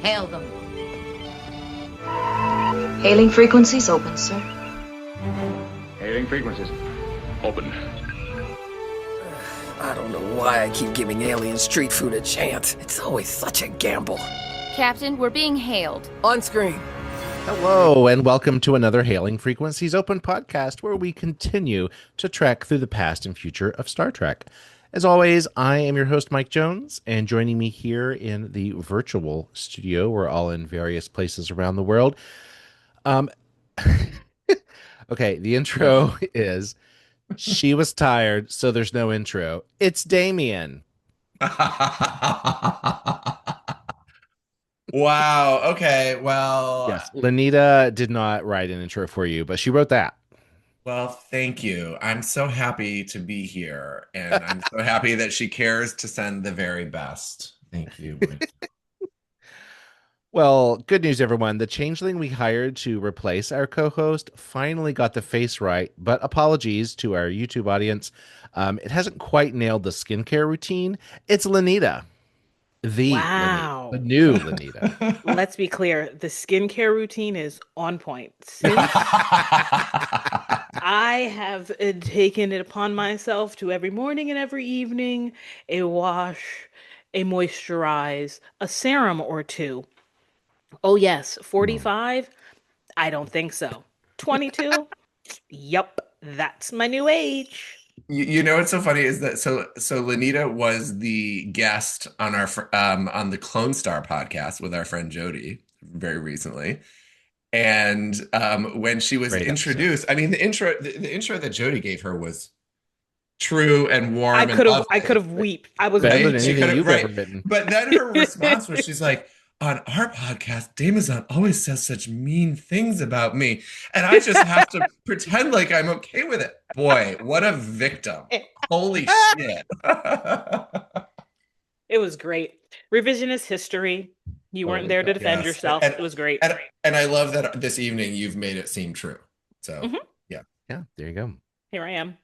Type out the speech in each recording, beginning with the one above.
Hail them. Hailing frequencies open, sir. Hailing frequencies. Open. I don't know why I keep giving alien street food a chance. It's always such a gamble. Captain, we're being hailed. On screen. Hello, and welcome to another Hailing Frequencies Open podcast where we continue to trek through the past and future of Star Trek. As always, I am your host, Mike Jones, and joining me here in the virtual studio, we're all in various places around the world. Okay, the intro is, she was tired, so there's no intro. It's Damien. Wow. Okay. Well, Yes, Lanita did not write an intro for you, but she wrote that. well, thank you. I'm so happy to be here, and I'm so happy that she cares to send the very best. Thank you. Well, good news, everyone. The changeling we hired to replace our co-host finally got the face right, but apologies to our YouTube audience. It hasn't quite nailed the skincare routine. It's Lanita. Wow. The new Lanita. Let's be clear. The skincare routine is on point. Since I have taken it upon myself to every morning and every evening, a wash, a moisturize, a serum or two. Oh, yes. 45? I don't think so. 22? Yup. That's my new age. You know what's so funny is that so Lanita was the guest on our on the Clone Star podcast with our friend Jody very recently, and when she was Great introduced, I mean the intro that Jody gave her was true and warm. I and lovely. could have weeped. I was Better than She anything could've- you've right. ever written. But then her response was, she's like, on our podcast, Damazon always says such mean things about me. And I just have to pretend like I'm okay with it. Boy, what a victim. Holy shit. It was great. Revisionist history. You weren't there to defend Yes. yourself. And- It was great. And I love that this evening you've made it seem true. So, Mhm. Yeah, there you go. Here I am.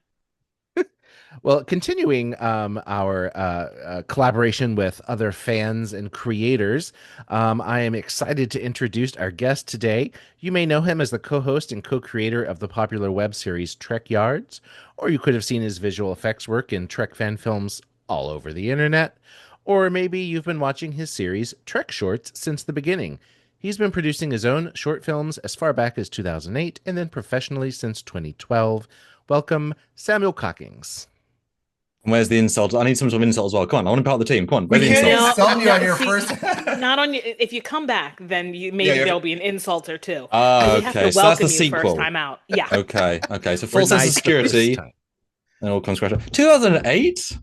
Well, continuing our collaboration with other fans and creators, I am excited to introduce our guest today. You may know him as the co-host and co-creator of the popular web series Trek Yards, or you could have seen his visual effects work in Trek fan films all over the internet, or maybe you've been watching his series Trek Shorts since the beginning. He's been producing his own short films as far back as 2008 and then professionally since 2012. Welcome, Samuel Cockings. Where's the insult? I need some sort of insult as well. Come on, I want to be part of the team. Come on, where's we the can't insult? insult you on your See, first. Not on you. If you come back, then maybe Yeah, there'll be an insult or two. Ah, We have okay. to So that's welcome the you sequel. first time out. Yeah. Okay. So We're full sense of nice the first security. time. And all comes crash. 2008?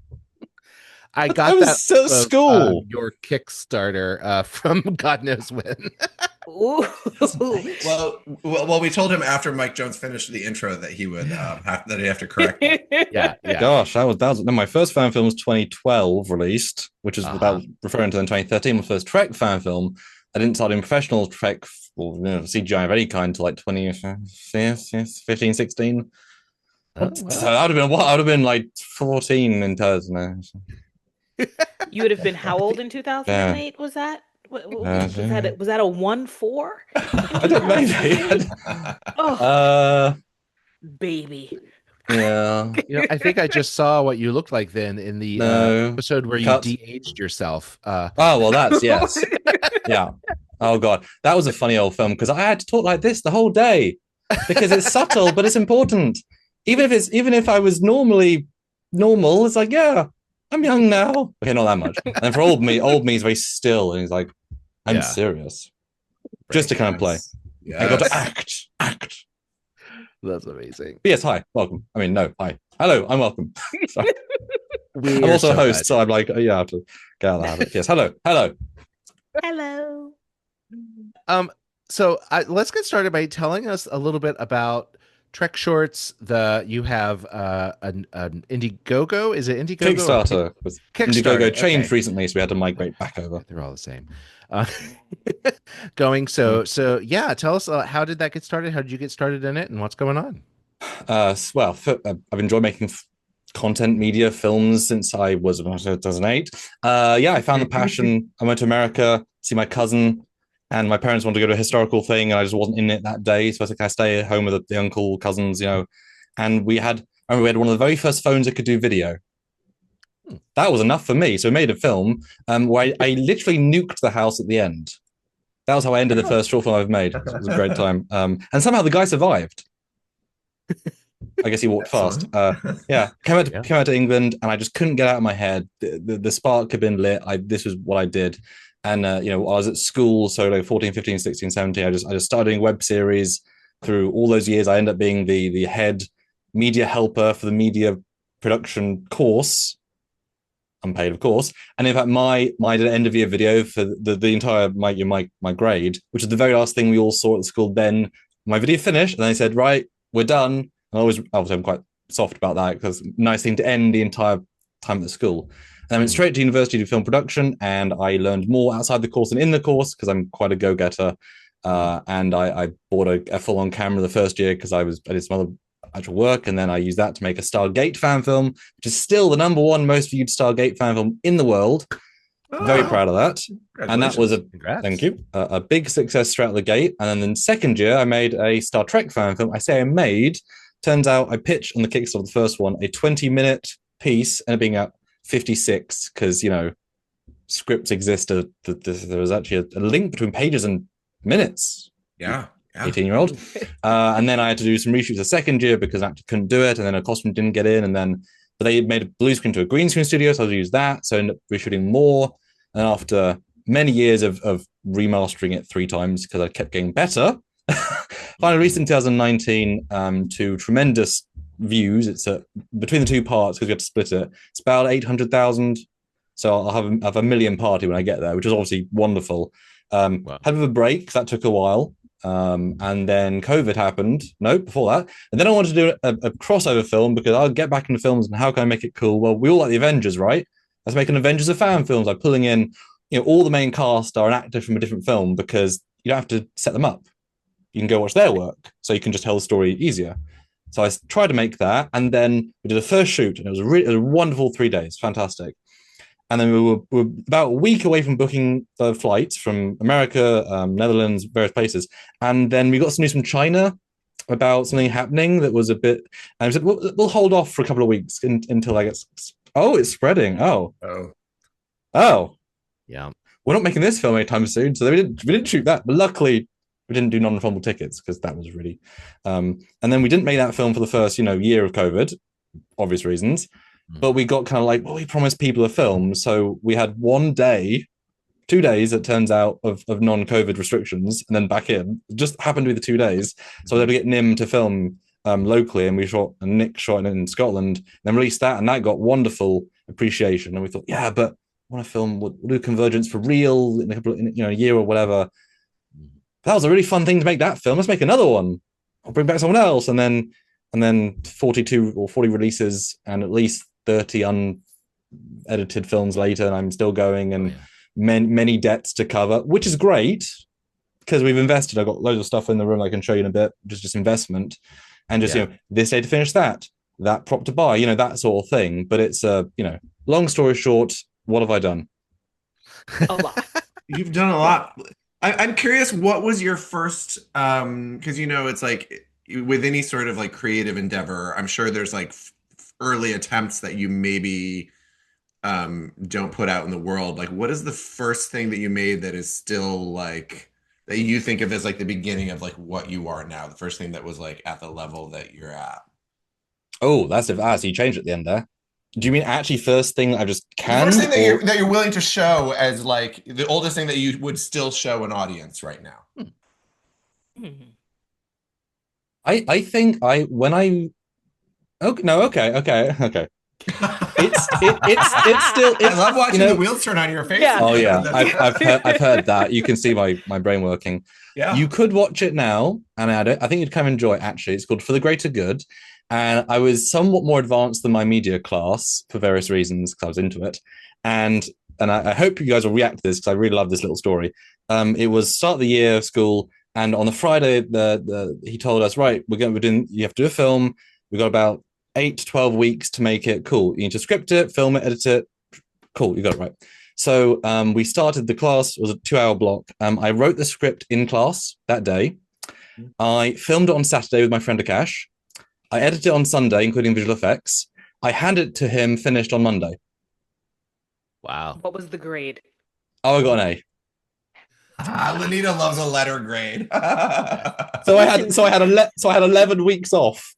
I got I was that still at of, school. your Kickstarter from God knows when. Ooh. Well, we told him after Mike Jones finished the intro that he would he'd have to correct it. Yeah. Gosh, that was no, my first fan film was 2012 released, which is without referring to then 2013, my first Trek fan film. I didn't start in professional Trek or CGI of any kind until like 2015, 16. Oh, wow. So I would have been like 14 in 2000. You would have been how old in 2008? Was that? Was that a 1-4? I don't maybe. Oh, baby. Yeah. I think I just saw what you looked like then in the No. episode where Cut. you de-aged yourself. Oh, well, that's yes. Yeah. Oh god, that was a funny old film because I had to talk like this the whole day because it's subtle but it's important. Even if I was normally normal, it's like, yeah, I'm young now. Okay, not that much. And for old me is very still and he's like, I'm serious. Just to kind of play. I got to act. That's amazing. But yes, hi, welcome. I mean, no, hi. Hello, I'm welcome. Sorry. We're I'm also a so host, glad. so I'm like, I have to get out of the habit. Yes, hello. Hello. So let's get started by telling us a little bit about Trek Shorts. You have an Indiegogo. Is it Indiegogo? Kickstarter. With Kickstarter, Indiegogo changed okay. recently, so we had to migrate back over. They're all the same. Going so yeah. Tell us how did that get started? How did you get started in it, and what's going on? I've enjoyed making content media films since I was 2008. I found the passion. I went to America, see my cousin, and my parents wanted to go to a historical thing, and I just wasn't in it that day. So I was like, I stay at home with the uncle, cousins, and we had one of the very first phones that could do video. That was enough for me. So we made a film where I literally nuked the house at the end. That was how I ended the first short film I've made. It was a great time. And somehow the guy survived. I guess he walked fast. Came out to England, and I just couldn't get out of my head. The spark had been lit. This was what I did. And, I was at school, so like 14, 15, 16, 17. I just started doing web series through all those years. I ended up being the head media helper for the media production course. Unpaid, of course. And in fact, my end of year video for the entire my grade, which is the very last thing we all saw at the school. Then my video finished, and they said, "Right, we're done." And obviously, I'm quite soft about that because nice thing to end the entire time at the school. And I went straight to university to do film production, and I learned more outside the course than in the course because I'm quite a go-getter. And I bought a full-on camera the first year because I did some other actual work, and then I used that to make a Stargate fan film, which is still the #1 most viewed Stargate fan film in the world. Very proud of that. And that was a big success straight out the gate. And then in the second year, I made a Star Trek fan film. I say I made. Turns out I pitched on the Kickstarter, the first one, a 20-minute piece, and it being at 56 because scripts exist. There was actually a link between pages and minutes. Yeah. 18-year-old. And then I had to do some reshoots the second year because an actor couldn't do it, and then a costume didn't get in, but they made a blue screen to a green screen studio, so I used that. So I ended up reshooting more. And after many years of remastering it 3 times because I kept getting better, finally released in 2019 to tremendous views. It's between the 2 parts because we had to split it. It's about 800,000. So I'll have a million party when I get there, which is obviously wonderful. Had a bit of a break. That took a while. And then COVID happened. No, before that. And then I wanted to do a crossover film because I'll get back into films and how can I make it cool? Well, we all like the Avengers, right? Let's make an Avengers of fan films. Like pulling in, all the main cast are an actor from a different film because you don't have to set them up. You can go watch their work. So you can just tell the story easier. So I tried to make that. And then we did a first shoot, and it was a wonderful 3 days. Fantastic. And then we were about a week away from booking the flights from America, Netherlands, various places. And then we got some news from China about something happening that was a bit... And we said, we'll hold off for a couple of weeks until I get... Oh, it's spreading. Oh. Yeah. We're not making this film anytime soon. So we didn't shoot that. But luckily, we didn't do non-refundable tickets because that was really... and then we didn't make that film for the first, year of COVID, obvious reasons. But we got kind of like, we promised people a film. So we had 1 day, 2 days, it turns out, of non-COVID restrictions, and then back in. It just happened to be the 2 days. So I was able to get Nim to film locally, and Nick shot it in Scotland, then released that, and that got wonderful appreciation. And we thought, but I want to film, we'll do Convergence for real in a year or whatever. That was a really fun thing to make that film. Let's make another one. I'll bring back someone else. And then 42 or 40 releases and at least 30 unedited films later, and I'm still going, and many debts to cover, which is great because we've invested. I've got loads of stuff in the room I can show you in a bit, just investment, and just this day to finish that prop to buy, that sort of thing. But it's long story short, what have I done? A lot. You've done a lot. I'm curious, what was your first because it's like with any sort of like creative endeavor, I'm sure there's like early attempts that you maybe don't put out in the world. Like, what is the first thing that you made that is still like that you think of as like the beginning of like what you are now, the first thing that was like at the level that you're at? Oh, that's so you changed at the end there. Do you mean actually first thing I just can? First thing that you're willing to show as like the oldest thing that you would still show an audience right now? I think okay. It's still. I love watching the wheels turn on your face. Yeah. Oh yeah, I've heard that. You can see my brain working. Yeah. You could watch it now, and I think you'd kind of enjoy it. Actually, it's called For the Greater Good, and I was somewhat more advanced than my media class for various reasons because I was into it, and I hope you guys will react to this because I really love this little story. It was start of the year of school, and on the Friday, he told us, right, you have to do a film. We've got about 8 to 12 weeks to make it cool. You need to script it, film it, edit it, Cool, you got it right. So we started the class, it was a 2-hour block. I wrote the script in class that day. I filmed it on Saturday with my friend Akash. I edited it on Sunday, including visual effects. I handed it to him finished on Monday. Wow. What was the grade? Oh, I got an A. Lenita loves a letter grade. So I had 11 weeks off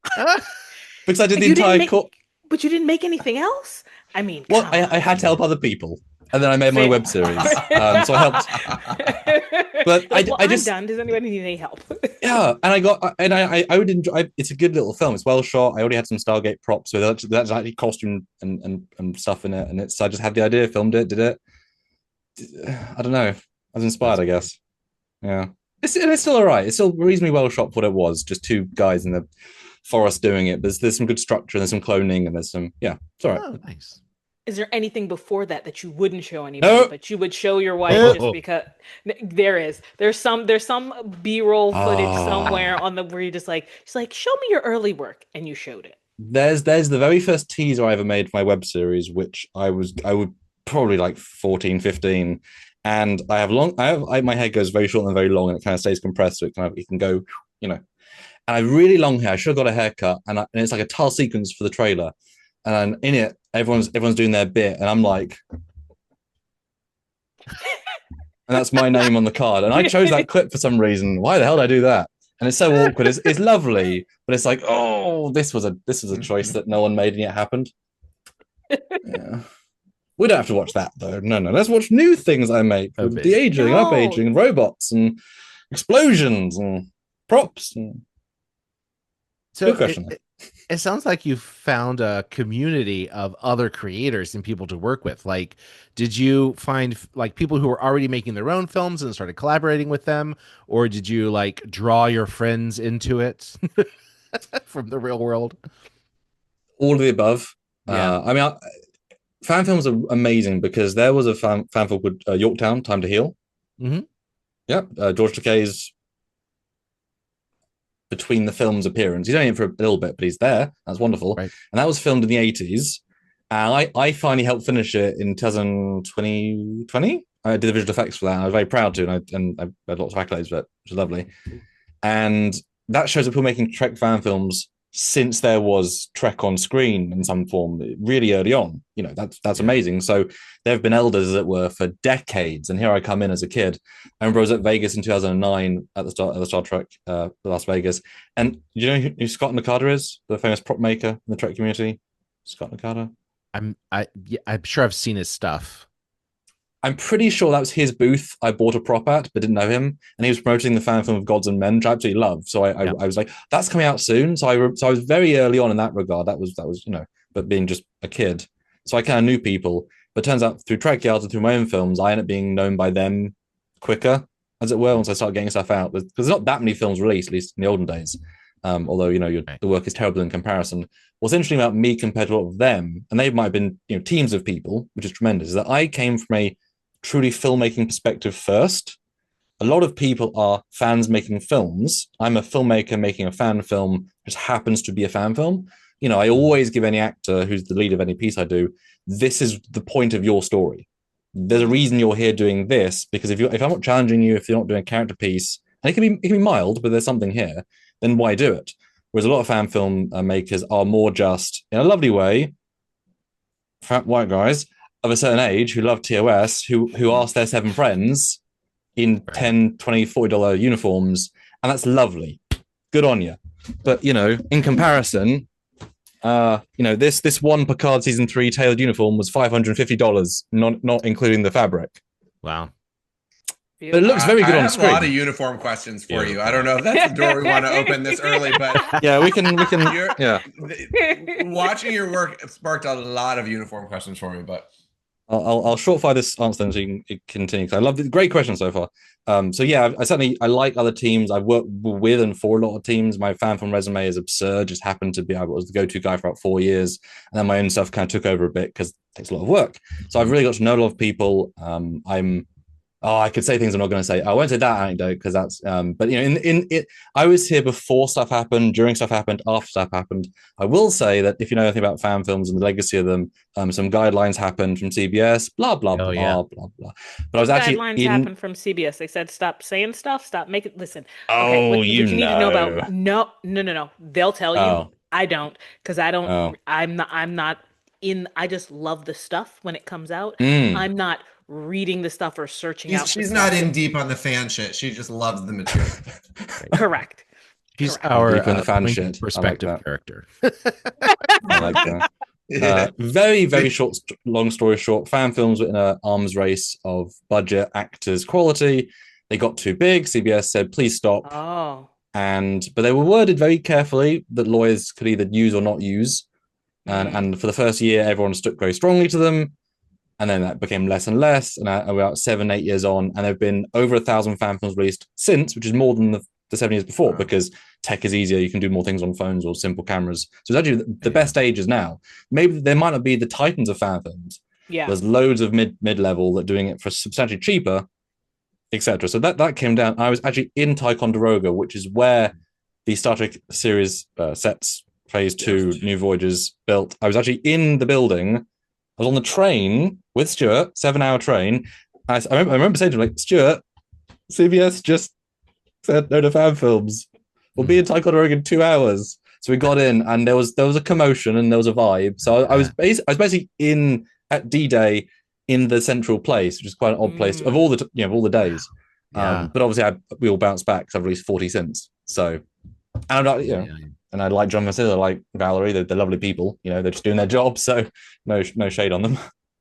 because I did the entire course. But you didn't make anything else? I mean, Well, I had to help other people, and then I made my web series. So I helped. But like, well, I just I'm done. Does anybody need any help? Yeah, and I would enjoy. It's a good little film. It's well shot. I already had some Stargate props, so that's actually costume and stuff in it. And I just had the idea, filmed it, did it. I don't know. I was inspired, I guess. Yeah, it's still alright. It's still reasonably well shot for what it was. Just two guys in the forest doing it. There's some good structure. There's some cloning, and there's some it's alright. Oh, nice. Is there anything before that you wouldn't show anybody, but you would show your wife just because there's some B-roll footage somewhere on the where you she's like, show me your early work, and you showed it. There's the very first teaser I ever made for my web series, which I would probably like 14, 15. And my hair goes very short and very long, and it kind of stays compressed, so it can go, And I have really long hair. I should have got a haircut, and it's like a tile sequence for the trailer. And in it, everyone's doing their bit, and I'm like, and that's my name on the card. And I chose that clip for some reason. Why the hell did I do that? And it's so awkward. It's lovely, but it's like, oh, this was a choice that no one made, and yet happened. Yeah. We don't have to watch that though. No. Let's watch new things I make with de-aging, up-aging, and robots, and explosions, and props. So good question. It sounds like you found a community of other creators and people to work with. Like, did you find like people who were already making their own films and started collaborating with them, or did you like draw your friends into it from the real world? All of the above. Yeah. I mean, fan films are amazing because there was a fan film called Yorktown, Time to Heal. Mm-hmm. Yeah, George Takei's between the film's appearance. He's only in for a little bit, but he's there. That's wonderful. Right. And that was filmed in the 80s. And I finally helped finish it in 2020. I did the visual effects for that. I was very proud to, and I had lots of accolades for it, which is lovely. And that shows that people making Trek fan films since there was Trek on screen in some form, really early on. That's amazing. So there have been elders, as it were, for decades. And here I come in as a kid. I remember I was at Vegas in 2009 at the start of the Star Trek, Las Vegas. And you know who Scott Nakata is? The famous prop maker in the Trek community? Scott Nakata? I'm sure I've seen his stuff. I'm pretty sure that was his booth I bought a prop at, but didn't know him. And he was promoting the fan film of Gods and Men, which I absolutely love. So I was like, that's coming out soon. So I was very early on in that regard. That was but being just a kid. So I kind of knew people. But it turns out through Trek Yards and through my own films, I ended up being known by them quicker, as it were, once I started getting stuff out. Because there's not that many films released, at least in the olden days. Although, the work is terrible in comparison. What's interesting about me compared to a lot of them, and they might have been teams of people, which is tremendous, is that I came from a truly filmmaking perspective first. A lot of people are fans making films. I'm a filmmaker making a fan film, which happens to be a fan film. I always give any actor who's the lead of any piece I do, this is the point of your story. There's a reason you're here doing this, because if I'm not challenging you, if you're not doing a character piece, and it can be mild, but there's something here, then why do it? Whereas a lot of fan film makers are more just, in a lovely way, fat white guys of a certain age who love TOS, who ask their 7 friends in $10, $20, $40 uniforms, and that's lovely. Good on you. But in comparison, this one Picard season 3 tailored uniform was $550, not including the fabric. Wow. But it looks very good on screen. I have a lot of uniform questions for you. I don't know if that's the door we want to open this early, but yeah, we can. Yeah. Watching your work sparked a lot of uniform questions for me, but I'll shortfire this answer then so you can continue. Because I love it. Great question so far. So yeah, I like other teams. I've worked with and for a lot of teams. My fan film resume is absurd. Just happened to be I was the go-to guy for about 4 years, and then my own stuff kind of took over a bit because it takes a lot of work. So I've really got to know a lot of people. I'm Oh, I could say things I'm not going to say. I won't say that anecdote because that's. But in it, I was here before stuff happened, during stuff happened, after stuff happened. I will say that if you know anything about fan films and the legacy of them, some guidelines happened from CBS. Blah blah Oh blah yeah. blah blah. But I was actually Guidelines in. happen from CBS. They said stop saying stuff, stop making. Listen, okay, Oh, what you you need to know know. about? No, no, no, no. They'll tell you. Oh I don't, because I don't. oh. I'm not in. I just love the stuff when it comes out. Mm. I'm not reading the stuff or searching out for She's not stuff. in deep on the fan shit. She just loves the material. Correct. She's Correct. our Deep in the fan Lincoln shit. I like perspective that. character. I like that. Very, very short, long story short, fan films were in an arms race of budget, actors, quality. They got too big. CBS said, please stop. Oh. But they were worded very carefully that lawyers could either use or not use. And for the first year, everyone stuck very strongly to them. And then that became less and less. And about 7-8 years on, and there have been over 1,000 fan films released since, which is more than the 7 years before, because tech is easier. You can do more things on phones or simple cameras. So it's actually the best ages now. Maybe there might not be the titans of fan films. Yeah. There's loads of mid-level that are doing it for substantially cheaper, etc. So that came down. I was actually in Ticonderoga, which is where the Star Trek series sets, Phase 2, New Voyages built. I was actually in the building. I was on the train with Stuart, 7-hour train. I remember saying to him, like, Stuart, CBS just said no to fan films. We'll be in Ticonderoga in 2 hours. So we got in, and there was a commotion and there was a vibe. So I was basically in at D-Day in the central place, which is quite an odd place of all the days. But obviously we all bounced back because I've released 40 since. So, and I'm not, and I like John Vasile, I like Valerie, they're lovely people. They're just doing their job. So no shade on them.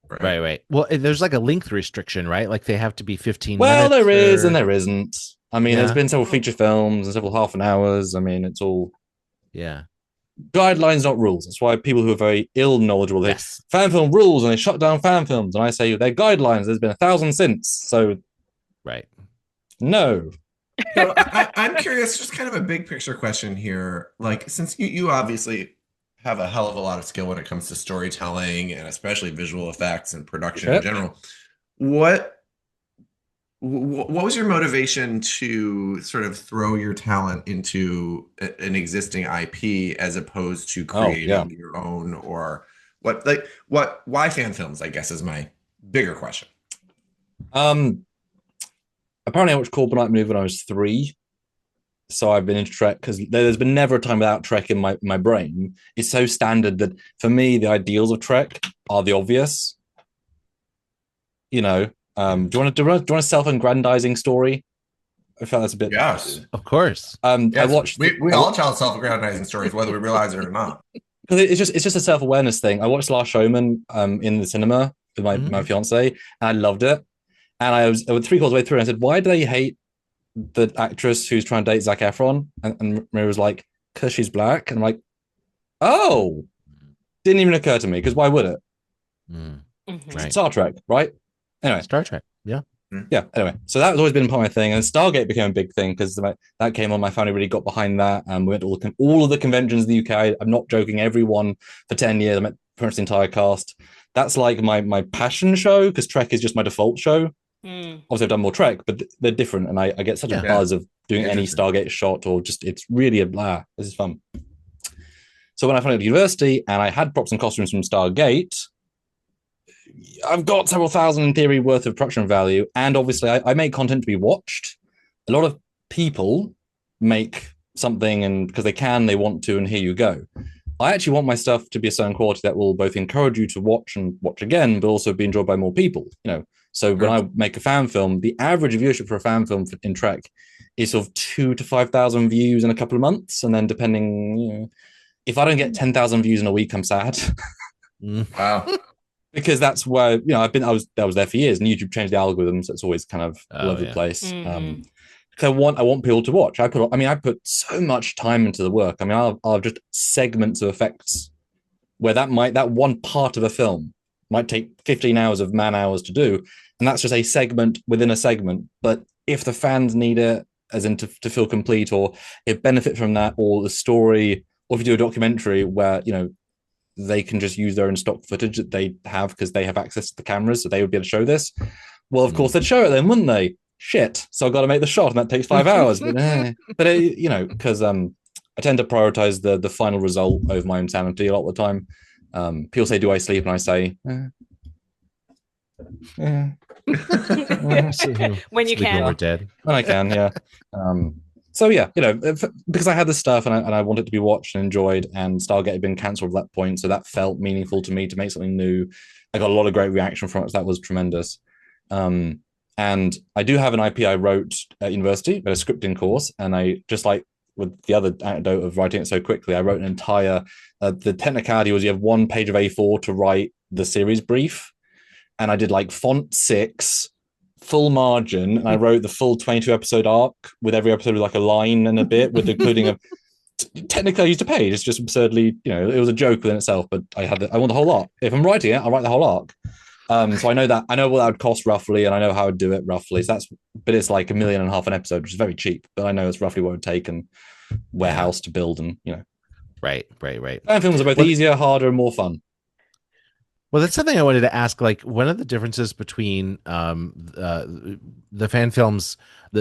Right. Well, there's like a length restriction, right? Like they have to be 15 well, minutes. there is and there isn't. I mean, there's been several Oh. feature films and several half an hours. I mean, it's all guidelines, not rules. That's why people who are very ill knowledgeable, they fan film rules and they shut down fan films. And I say they're guidelines. There's been 1,000 since. So, no. So I'm curious, just kind of a big picture question here. Like, since you obviously have a hell of a lot of skill when it comes to storytelling and especially visual effects and production in general, what was your motivation to sort of throw your talent into an existing IP as opposed to creating your own, or why fan films, I guess, is my bigger question. Apparently I watched Corbinite movie when I was 3. So I've been into Trek because there's been never a time without Trek in my brain. It's so standard that for me, the ideals of Trek are the obvious. Do you want a self-aggrandizing story? I felt that's a bit. Yes, of course. I watched. We all tell self-aggrandizing stories, whether we realize it or not. Because it's just a self-awareness thing. I watched Last Showman in the cinema with my fiance, and I loved it. And I was 3/4 way through, and I said, "Why do they hate the actress who's trying to date Zac Efron?" And Maria was like, "Because she's black." And I'm like, "Oh, didn't even occur to me. Because why would it?" Right. Star Trek, right? Anyway, Star Trek. Yeah. Anyway, so that has always been part of my thing, and Stargate became a big thing because that came on. My family really got behind that, and we went to all of the conventions in the UK. I'm not joking. Every one for 10 years. I met pretty much the entire cast. That's like my passion show, because Trek is just my default show. Obviously, I've done more Trek, but they're different, and I get such a buzz of doing any Stargate shot, or just it's really this is fun. So when I found out at university and I had props and costumes from Stargate, I've got several thousand in theory worth of production value, and obviously I make content to be watched. A lot of people make something and because they want to, and here you go. I actually want my stuff to be a certain quality that will both encourage you to watch and watch again, but also be enjoyed by more people. So when I make a fan film, the average viewership for a fan film in Trek is sort of 2,000 to 5,000 views in a couple of months, and then depending, if I don't get 10,000 views in a week, I'm sad. Wow. Because that's where I was there for years, and YouTube changed the algorithm, so it's always kind of all over the place. Because I want people to watch. I put so much time into the work. I'll have just segments of effects where that one part of a film might take 15 hours of man hours to do, and that's just a segment within a segment. But if the fans need it, as in to feel complete, or if benefit from that, or the story, or if you do a documentary where they can just use their own stock footage that they have because they have access to the cameras, so they would be able to show this. Well, of course they'd show it then, wouldn't they? Shit. So I've got to make the shot, and that takes 5 hours. Because I tend to prioritize the final result over my own sanity a lot of the time. People say, "Do I sleep?" And I say, when you can. We're dead. when I can, yeah. Because I had this stuff and I wanted it to be watched and enjoyed, and Stargate had been cancelled at that point, so that felt meaningful to me to make something new. I got a lot of great reaction from it, so that was tremendous. And I do have an IP I wrote at university, but a scripting course, and I, just like with the other anecdote of writing it so quickly, I wrote an entire, the technicality was you have 1 page of A4 to write the series brief, and I did like font 6, full margin, and I wrote the full 22 episode arc with every episode with like a line and a bit, with including a technically I used a page. It's just absurdly, it was a joke within itself, but I want the whole lot. If I'm writing it, I'll write the whole arc. So I know what that would cost roughly, and I know how I'd do it roughly. So but it's like $1.5 million an episode, which is very cheap, but I know it's roughly what it would take and warehouse to build, and Right. And films are both easier, harder, and more fun. Well, that's something I wanted to ask. Like, one of the differences between the fan films,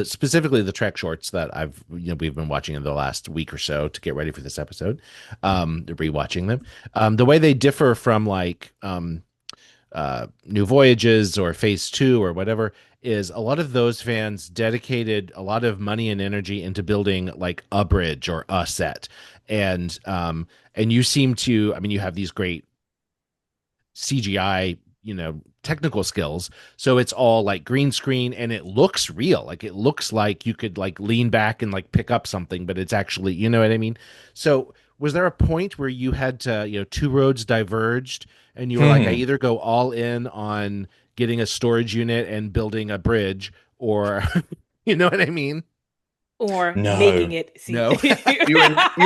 specifically the Trek shorts that we've been watching in the last week or so to get ready for this episode, rewatching them, the way they differ from like New Voyages or Phase 2 or whatever, is a lot of those fans dedicated a lot of money and energy into building like a bridge or a set, and you seem to, you have these great CGI, technical skills. So it's all like green screen, and it looks real. Like, it looks like you could like lean back and like pick up something, but it's actually, you know what I mean? So was there a point where you had to, 2 roads diverged, and you were like, I either go all in on getting a storage unit and building a bridge, or, you know what I mean? Or making it. No. You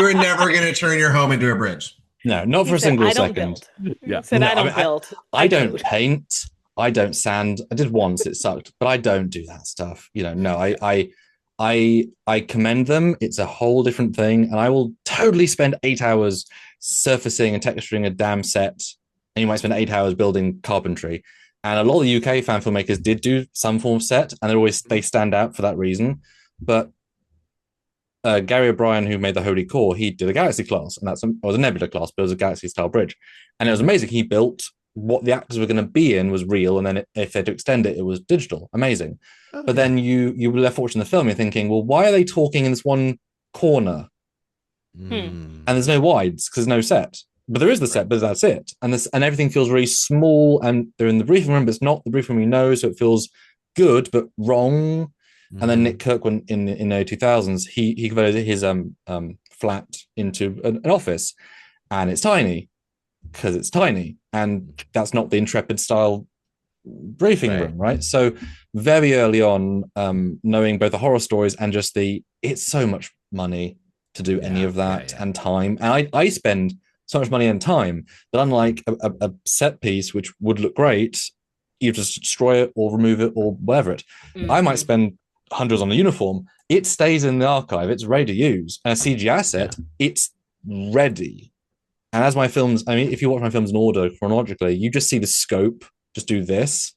were never going to turn your home into a bridge. No, not for a single second. Yeah. Said, I don't build. I don't paint. I don't sand. I did once, it sucked, but I don't do that stuff. No, I commend them. It's a whole different thing, and I will totally spend 8 hours surfacing and texturing a damn set, and you might spend 8 hours building carpentry. And a lot of the UK fan filmmakers did do some form of set, and they stand out for that reason. But Gary O'Brien, who made the Holy Core, he did a Galaxy class, and it was a Nebula class, but it was a Galaxy style bridge, and it was amazing. He built what the actors were going to be in was real, and then if they had to extend it, it was digital. Amazing. Okay. But then you were left watching the film, you're thinking, well, why are they talking in this one corner? And there's no wides because there's no set. But there is the set, but that's it. And everything feels really small, and they're in the briefing room, but it's not the briefing room so it feels good but wrong. And then Nick Kirkman in the early 2000s, he converted his flat into an office, and it's tiny because it's tiny, and that's not the Intrepid style briefing room, right? So very early on, knowing both the horror stories and just it's so much money to do any of that, and time, and I spend so much money and time that, unlike a set piece which would look great, you just destroy it or remove it or whatever I might spend hundreds on a uniform. It stays in the archive, it's ready to use. And a CG asset, it's ready. And as my films, if you watch my films in order chronologically, you just see the scope, just do this,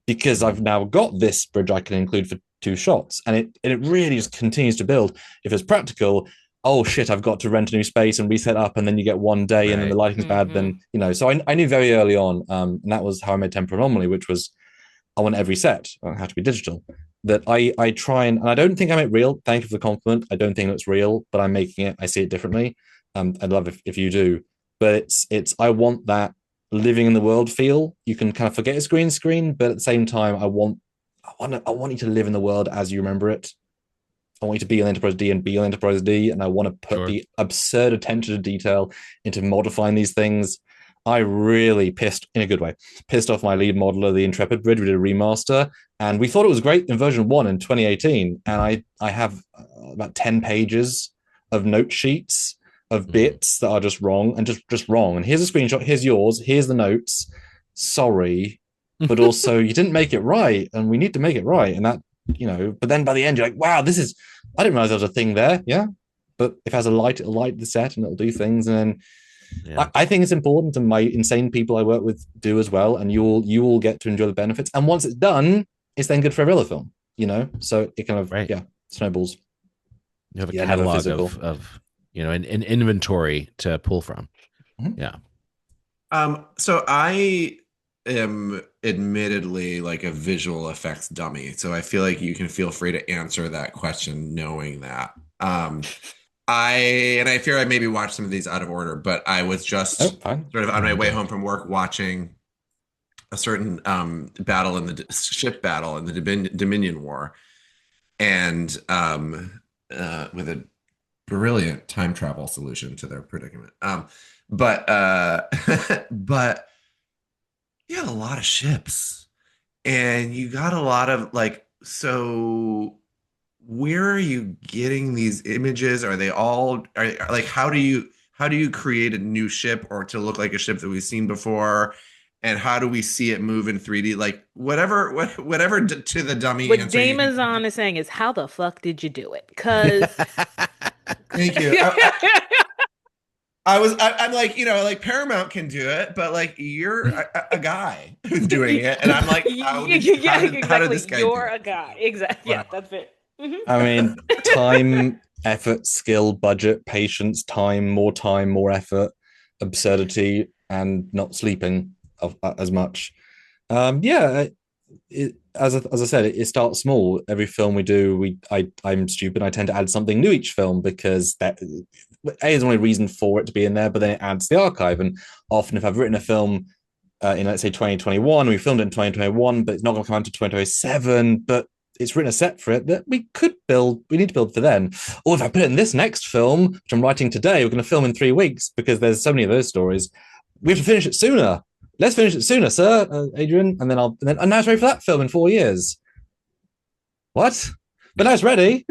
because I've now got this bridge I can include for 2 shots, and it really just continues to build. If it's practical, oh shit, I've got to rent a new space and reset up, and then you get one day and then the lighting's bad, then so I knew very early on, and that was how I made Temporal Anomaly, which was, I want every set, it had to be digital, that I try and I don't think I make real. Thank you for the compliment. I don't think it's real, but I'm making it. I see it differently. I'd love if you do, but it's I want that living in the world feel. You can kind of forget it's green screen, but at the same time, I want you to live in the world as you remember it. I want you to be on Enterprise D and be on Enterprise D, and I want to put the absurd attention to detail into modifying these things. I really pissed off my lead modeler, the Intrepid Bridge. We did a remaster, and we thought it was great in version 1 in 2018. And I have about 10 pages of note sheets of bits that are just wrong and just wrong. And here's a screenshot. Here's yours. Here's the notes. Sorry, but also you didn't make it right, and we need to make it right. And that, but then by the end you're like, wow, I didn't realize there was a thing there. Yeah, but if it has a light, it'll light the set and it'll do things. And then I think it's important, and my insane people I work with do as well, and you will get to enjoy the benefits. And once it's done, it's then good for every other film, so it kind of snowballs. You have a never catalog physical. of an inventory to pull from. Yeah. So I am admittedly like a visual effects dummy, so I feel like you can feel free to answer that question knowing that. I feel I maybe watched some of these out of order, but I was just fine. sort of on my way home from work watching a certain battle in the ship battle in the Dominion War, and with a brilliant time travel solution to their predicament. But but you had a lot of ships, and you got a lot of so where are you getting these images? Are they all like how do you create a new ship or to look like a ship that we've seen before? And how do we see it move in 3D? Like whatever to the dummy what answer. Damazon is saying is, how the fuck did you do it? Because thank you. I'm like, like Paramount can do it, but like you're a guy who's doing it, and I'm like, how did this guy You're do it? a guy, exactly. Yeah, that's it. I mean, time, effort, skill, budget, patience, time, more effort, absurdity, and not sleeping as much. As I said, it starts small. Every film we do, I'm stupid. I tend to add something new each film because that is the only reason for it to be in there. But then it adds the archive. And often, if I've written a film in let's say 2021, we filmed it in 2021, but it's not going to come out to 2027. But it's written a set for it that we need to build for then. Or if I put it in this next film, which I'm writing today, we're going to film in 3 weeks because there's so many of those stories. We have to finish it sooner. Let's finish it sooner, sir, Adrian. And then and now it's ready for that film in 4 years. What? But now it's ready,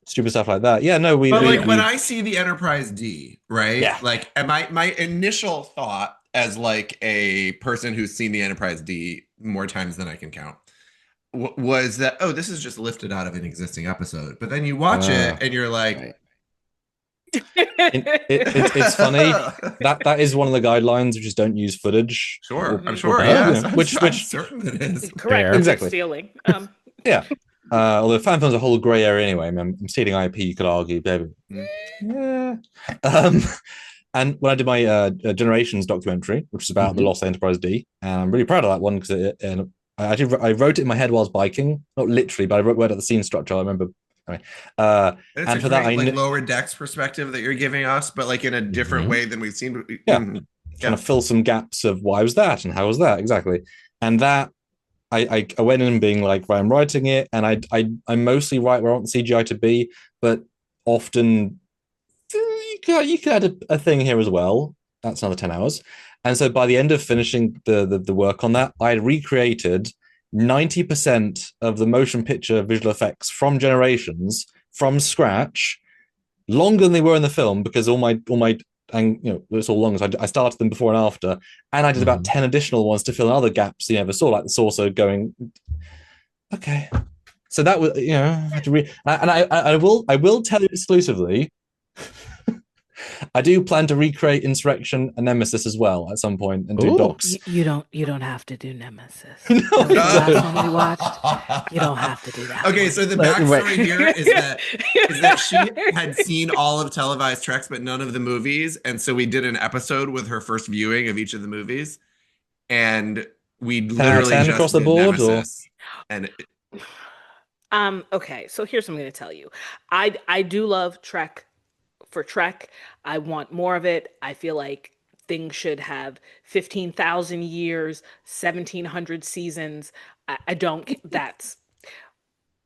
stupid stuff like that. Yeah, no, when I see the Enterprise D, right? Yeah. Like, my initial thought as like a person who's seen the Enterprise D more times than I can count was that, oh, this is just lifted out of an existing episode. But then you watch it and you're like, right. It's funny that is one of the guidelines, which is don't use footage. Sure, I'm sure. Yeah, which I'm certain it is correct. Exactly. Stealing. Yeah. Although fan film's a whole grey area anyway. I mean, I'm stealing IP. You could argue, baby. Yeah. And when I did my Generations documentary, which is about the lost Enterprise D, and I'm really proud of that one because I wrote it in my head while I was biking, not literally, but I wrote out the scene structure. I remember. Anyway, and for that, lower decks perspective that you're giving us, but like in a different way than we've seen. Trying to fill some gaps of why was that and how was that exactly, and that I went in being like, right, I'm writing it, and I mostly write where I want CGI to be, but often you could add a thing here as well. That's another 10 hours. And so by the end of finishing the work on that, I had recreated 90% of the motion picture visual effects from Generations from scratch, longer than they were in the film, because all my and it's all long. So I started them before and after, and I did about 10 additional ones to fill in other gaps you never saw, like the saucer going. Okay, so that was I had to I will tell you exclusively. I do plan to recreate Insurrection and Nemesis as well at some point and do docs. You don't have to do Nemesis. No. The last one we watched, you don't have to do that. Okay, one. so the backstory here is that she had seen all of televised Treks, but none of the movies, and so we did an episode with her first viewing of each of the movies, and we literally just across the board, Nemesis, Okay, so here's what I'm going to tell you. I do love Trek. For Trek, I want more of it. I feel like things should have 15,000 years, 1,700 seasons.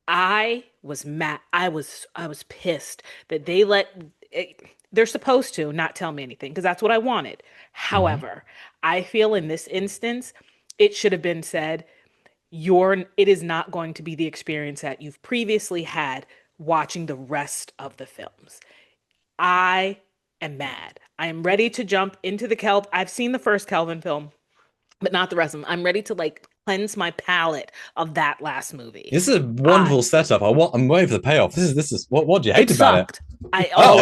I was mad. I was pissed that they they're supposed to not tell me anything because that's what I wanted. However, I feel in this instance, it should have been said, it is not going to be the experience that you've previously had watching the rest of the films. I am mad. I am ready to jump into the Kelp. I've seen the first Kelvin film, but not the rest of them. I'm ready to cleanse my palate of that last movie. This is a wonderful setup. I'm waiting for the payoff. This is what do you hate about it? All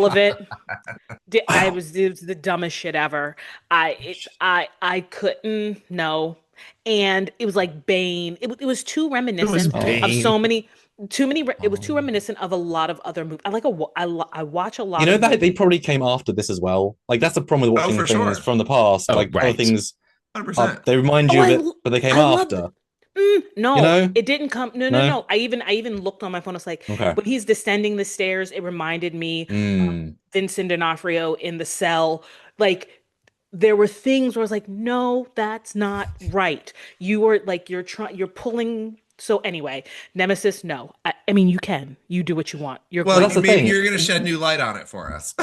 of it. It was the dumbest shit ever. I couldn't. No. and it was like Bane. It was too reminiscent Bane. of so many, too many. It was too reminiscent of a lot of other movies. I watch a lot. You know of that they movies. probably came after this as well. Like that's the problem with watching for things sure. from the past. Oh, Like other right. things, 100%. they remind Oh, you of it, but they came I love. after. No, You know? it didn't come. No, no, No? no. I even looked on my phone. It's like Okay. when he's descending the stairs. It reminded me Mm. Vincent D'Onofrio in the cell. Like there were things where I was like, no, that's not right. You are like you're pulling. So anyway, Nemesis, no. I mean, you do what you want. You're Well, that's great. the Maybe thing. you're going to shed new light on it for us.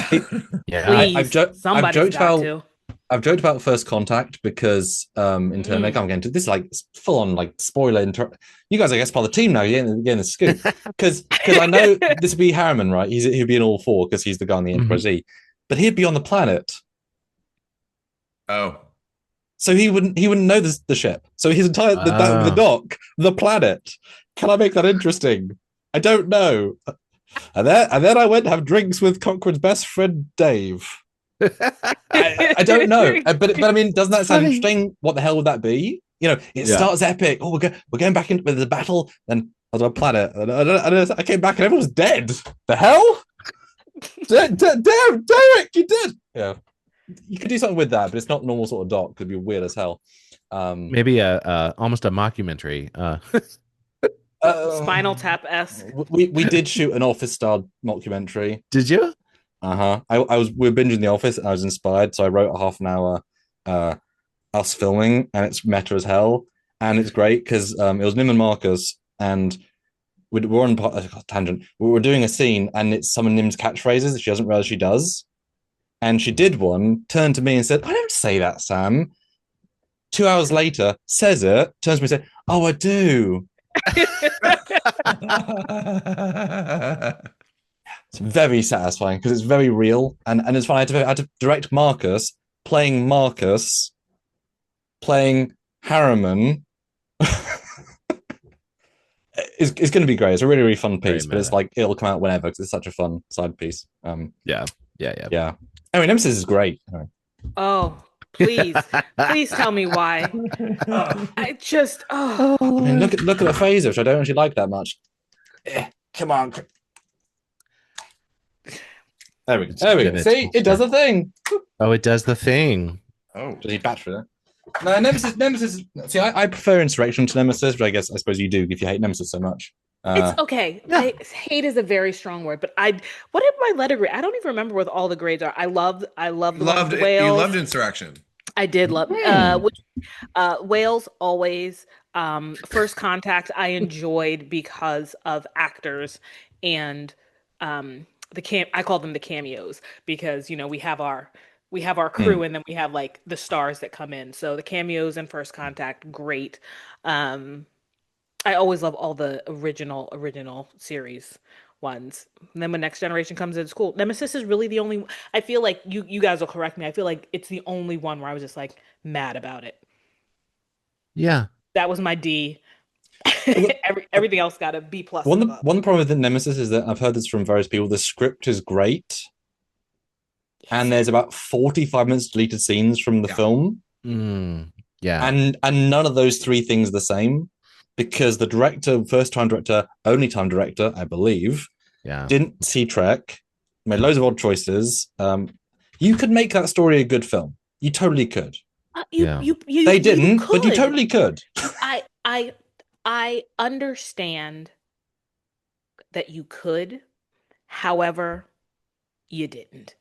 Yeah. Please, I've somebody's joked got about to. I've joked about First Contact because in terms like I'm getting to this like full on like spoiler. You guys, I guess, part of the team now. You're getting the scoop because I know this would be Harriman, right? He'd be in all four because he's the guy on the Enterprise E, but he'd be on the planet, Oh. so he wouldn't know the ship. So his entire the dock, the planet. Can I make that interesting? I don't know. And then I went to have drinks with Cochrane's best friend Dave. I don't know, but I mean, doesn't that sound interesting? What the hell would that be? You know, it starts epic. Oh, we're going back into the battle. Then I was on a planet. I came back and everyone was dead. The hell? Damn, Derek, you did. Yeah, you could do something with that, but it's not normal sort of doc. It'd be weird as hell. Maybe almost a mockumentary. Spinal Tap-esque. We did shoot an Office style mockumentary. Did you? We were binging The Office and I was inspired, so I wrote a half an hour us filming, and it's meta as hell, and it's great because it was Nim and Marcus, and we're on a tangent. We were doing a scene, and it's some of Nim's catchphrases that she doesn't realize she does, and she did one, turned to me and said, "I don't say that, Sam." 2 hours later, says it, turns to me and said, "Oh, I do." It's very satisfying because it's very real, and it's fun. I had to direct Marcus playing Harriman. It's going to be great. It's a really, really fun piece, but it's like it'll come out whenever because it's such a fun side piece. Yeah. Anyway, Nemesis is great. Oh, please tell me why. I just I mean, look at the phaser, which I don't actually like that much. Come on. There we go. See, it does a thing. Oh, it does the thing. Oh, does he batch for that? No, Nemesis. See, I prefer Insurrection to Nemesis, but I suppose you do if you hate Nemesis so much. It's okay. Yeah. Hate is a very strong word, but what did my letter grade? I don't even remember what all the grades are. I loved the Whales. You loved Insurrection. I did love Whales always. First Contact I enjoyed because of actors and I call them the cameos because we have our crew and then we have like the stars that come in. So the cameos in First Contact, great. I always love all the original series ones. And then when Next Generation comes in, it's cool. Nemesis is really the only. I feel like you guys will correct me. I feel like it's the only one where I was just like mad about it. Yeah, that was my D. Everything else got a B plus. One problem with the Nemesis is that I've heard this from various people. The script is great, and there's about 45 minutes deleted scenes from the film. Yeah, and none of those three things are the same. Because the director, first-time director, only-time director, I believe, didn't see Trek, made loads of odd choices. You could make that story a good film. You totally could. They didn't, but you totally could. I understand that you could, however, you didn't,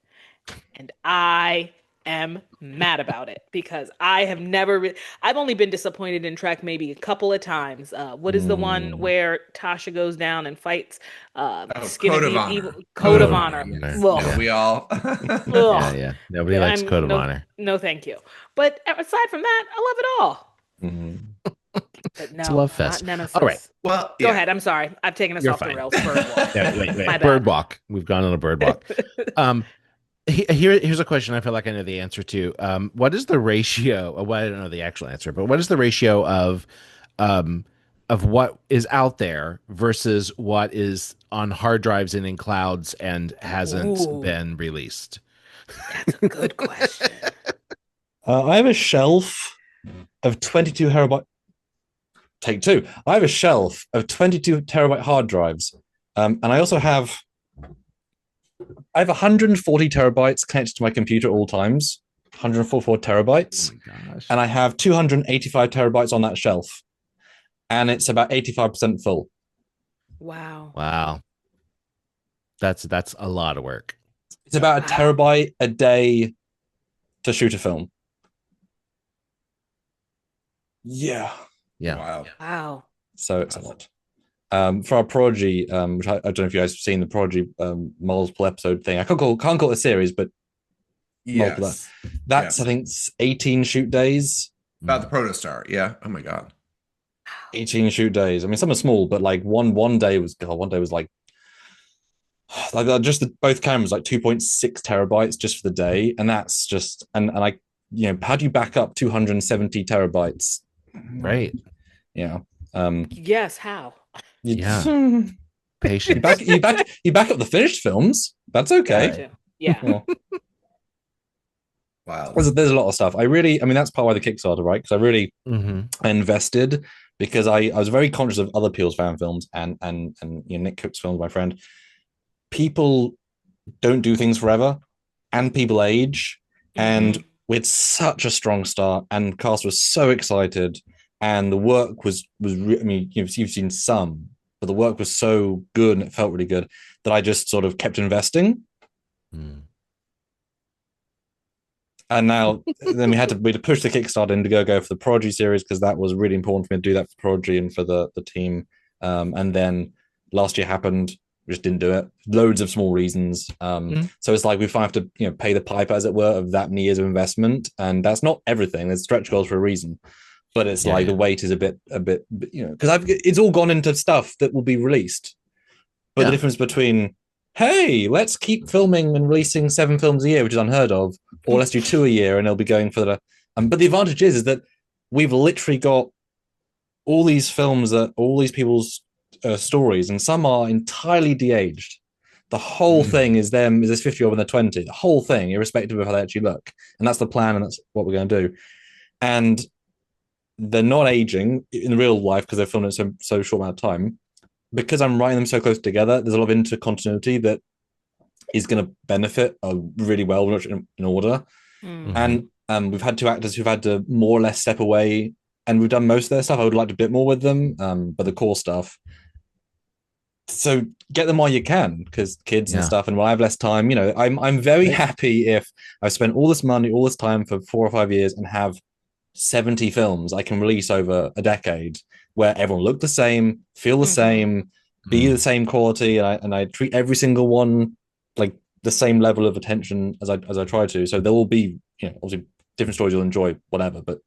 and I am mad about it because I've only been disappointed in Trek maybe a couple of times. What is the one where Tasha goes down and fights Code of Honor. Code of Honor. Yeah, we all yeah. Nobody likes Code of Honor. No, thank you. But aside from that, I love it all. But no, it's a love fest. Nemesis. All right. Well, go ahead. I'm sorry. I've taken us off the rails. Wait. Bird walk. We've gone on a bird walk. Here's a question I feel like I know the answer to. What is the ratio? Well, I don't know the actual answer, but what is the ratio of what is out there versus what is on hard drives and in clouds and hasn't been released? That's a good question. I have a shelf of 22 terabyte. Take two. I have a shelf of 22 terabyte hard drives, and I also have 140 terabytes connected to my computer at all times. 144 terabytes, Oh my gosh. and I have 285 terabytes on that shelf, and it's about 85% full. Wow. Wow. That's a lot of work. It's about a terabyte a day to shoot a film. Yeah. Yeah. Wow. So it's a lot. For our Prodigy, which I don't know if you guys have seen the Prodigy multiple episode thing. I can't call it a series, but Yes. That's Yes. I think 18 shoot days. About the Protostar. Yeah. Oh my God. 18 shoot days. I mean, some are small, but like one day was like just both cameras like 2.6 terabytes just for the day, and that's just and I how do you back up 270 terabytes? Right. Yeah. Yes. How? Yeah. Patience. You back up the finished films. That's okay. Yeah. Wow. There's a lot of stuff. I mean, that's part of why the Kickstarter, right? Because I really I invested because I was very conscious of other people's fan films and Nick Cook's films, my friend. People don't do things forever, and people age, and with such a strong start, and the cast was so excited, and the work was I mean, you've seen some, but the work was so good and it felt really good that I just sort of kept investing. And now then we had to push the Kickstarter in to go for the Prodigy series, because that was really important for me to do that for Prodigy and for the team. And then last year happened, we just didn't do it. Loads of small reasons. So it's like we finally have to pay the piper, as it were, of that many years of investment. And that's not everything. There's stretch goals for a reason. But it's the weight is a bit because it's all gone into stuff that will be released. But the difference between, hey, let's keep filming and releasing 7 films a year, which is unheard of, or let's do 2 a year and they'll be going for the. But the advantage is that we've literally got all these films that all these people's stories, and some are entirely de-aged. The whole thing is them is this 50-year-old when they're 20. The whole thing, irrespective of how they actually look, and that's the plan, and that's what we're going to do. And they're not aging in real life because they're filmed in so short amount of time. Because I'm writing them so close together, there's a lot of intercontinuity that is going to benefit really well in order. And we've had 2 actors who've had to more or less step away, and we've done most of their stuff. I would like to bit more with them, but the core stuff. So get them while you can, because kids and stuff, and when I have less time, I'm very happy if I've spent all this money, all this time for 4 or 5 years and have 70 films I can release over a decade, where everyone look the same, feel the same, be the same quality, and I treat every single one like the same level of attention as I try to. So there will be, obviously different stories you'll enjoy, whatever. But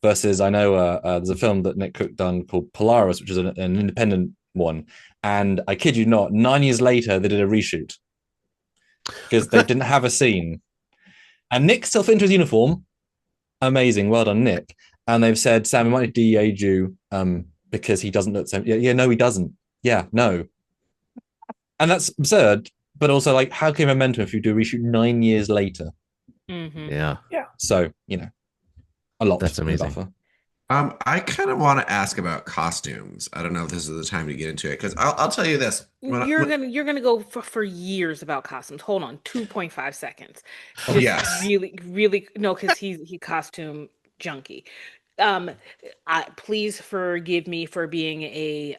versus I know there's a film that Nick Cook done called Polaris, which is an independent one, and I kid you not, 9 years later they did a reshoot because they didn't have a scene, and Nick still fit into his uniform. Amazing, well done, Nick. And they've said, Sam, we might de-age you because he doesn't look the same. Yeah, no, he doesn't. Yeah, no. And that's absurd, but also, like, how can you have momentum if you do a reshoot 9 years later? Yeah. So, a lot. That's amazing. I kind of want to ask about costumes. I don't know if this is the time to get into it, because I'll tell you this. You're gonna go for years about costumes. Hold on, 2.5 seconds. Oh, yes. Really, no, because he costume junkie. Please forgive me for being a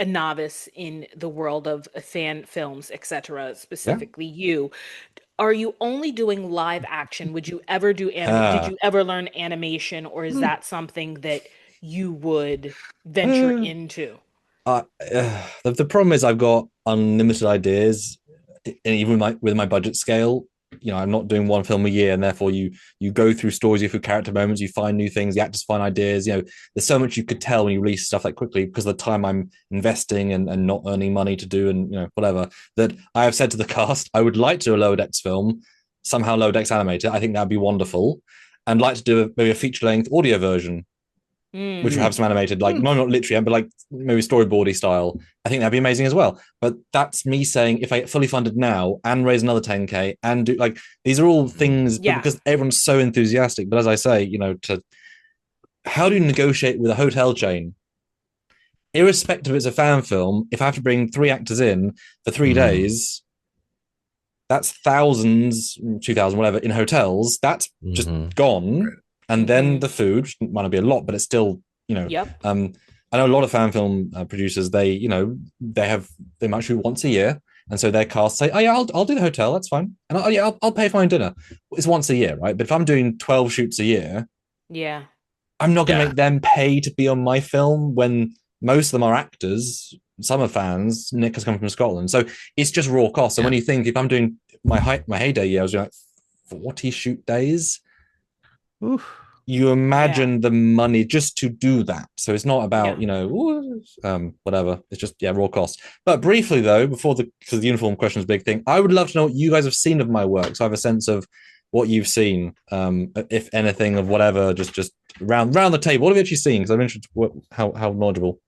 novice in the world of fan films, etc. Specifically, you. Are you only doing live action? Would you ever do did you ever learn animation, or is that something that you would venture into? The problem is I've got unlimited ideas, and even with my budget scale, I'm not doing one film a year, and therefore you go through stories, you go through character moments, you find new things, the actors find ideas. There's so much you could tell when you release stuff that quickly because of the time I'm investing and not earning money to do, and whatever. That I have said to the cast, I would like to do a Lower Decks film, somehow Lower Decks animated. I think that'd be wonderful, and like to do maybe a feature length audio version. which would have some animated, like not literally, but like maybe storyboardy style. I think that'd be amazing as well. But that's me saying, if I get fully funded now and raise another 10K and do like, these are all things because everyone's so enthusiastic. But as I say, how do you negotiate with a hotel chain? Irrespective if it's a fan film, if I have to bring 3 actors in for 3 days, that's thousands, 2,000, whatever, in hotels. That's just gone. And then the food might not be a lot, but it's still, I know a lot of fan film producers. They might shoot once a year, and so their cast say, "Oh yeah, I'll do the hotel. That's fine, and I'll pay for my own dinner." It's once a year, right? But if I'm doing 12 shoots a year, I'm not going to make them pay to be on my film when most of them are actors. Some are fans. Nick has come from Scotland, so it's just raw cost. And when you think, if I'm doing my heyday year, I was doing like 40 shoot days. Oof. You imagine the money just to do that. So it's not about whatever. It's just raw cost. But briefly though, because the uniform question is a big thing, I would love to know what you guys have seen of my work, so I have a sense of what you've seen, if anything, of whatever. Just round the table. What have you actually seen? Because I'm interested how knowledgeable.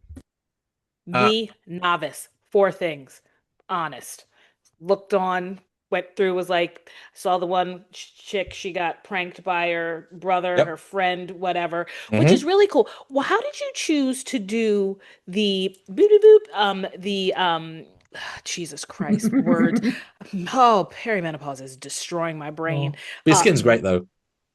Me, novice. 4 things. Honest. Looked on, went through, was like, saw the one chick, she got pranked by her brother, her friend, whatever, which is really cool. Well, how did you choose to do the Jesus Christ, words. Oh, perimenopause is destroying my brain. Your skin's great though.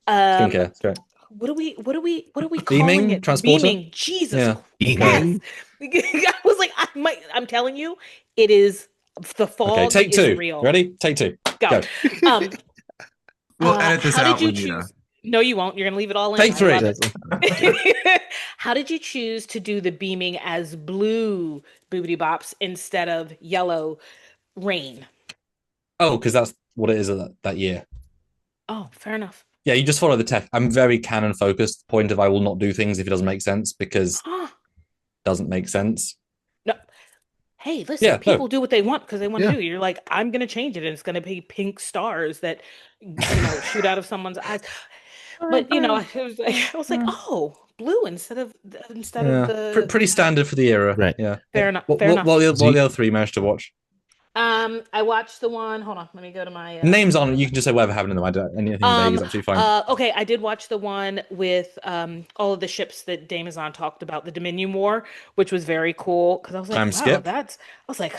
Skincare, it's great. What are we calling Beaming? it? Transporter? Beaming. Jesus Beaming. I was like, I'm telling you, it is the fog. Okay, take 2. Is real. Ready? Take 2. Go. We'll edit this out. How did you choose? No, you won't. You're gonna leave it all in. Take 3. How did you choose to do the beaming as blue boobity bops instead of yellow rain? Oh, because that's what it is that year. Oh, fair enough. Yeah, you just follow the tech. I'm very canon focused. Point of I will not do things if it doesn't make sense, because it doesn't make sense. No. Hey, listen, people do what they want because they want to do. You're like, I'm going to change it, and it's going to be pink stars that shoot out of someone's eyes. But I was like, oh, blue instead of the pretty standard for the era, right? Yeah, fair enough. What the other 3 managed to watch? I watched the one. Hold on, let me go to my names on. You can just say whatever happened in them. I don't. Anything vague is absolutely fine. Okay, I did watch the one with all of the ships that Damazon talked about, the Dominion War, which was very cool because I was like,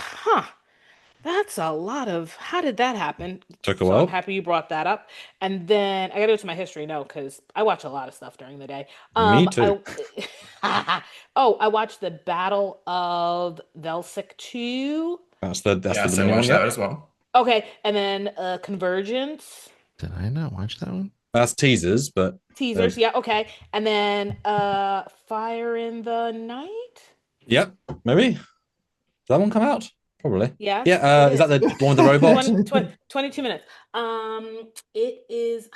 that's a lot of. How did that happen? Took a while. I'm happy you brought that up. And then I got to go to my history. No, because I watch a lot of stuff during the day. Me too. I watched the Battle of Velsic 2. That's the I watched that as well. Okay, and then Convergence. Did I not watch that one? That's teasers, but yeah, okay. And then Fire in the Night. Yep, maybe. Did that one come out? Probably. Yeah. Yeah. Is that the one with the robot? 22 minutes. It is.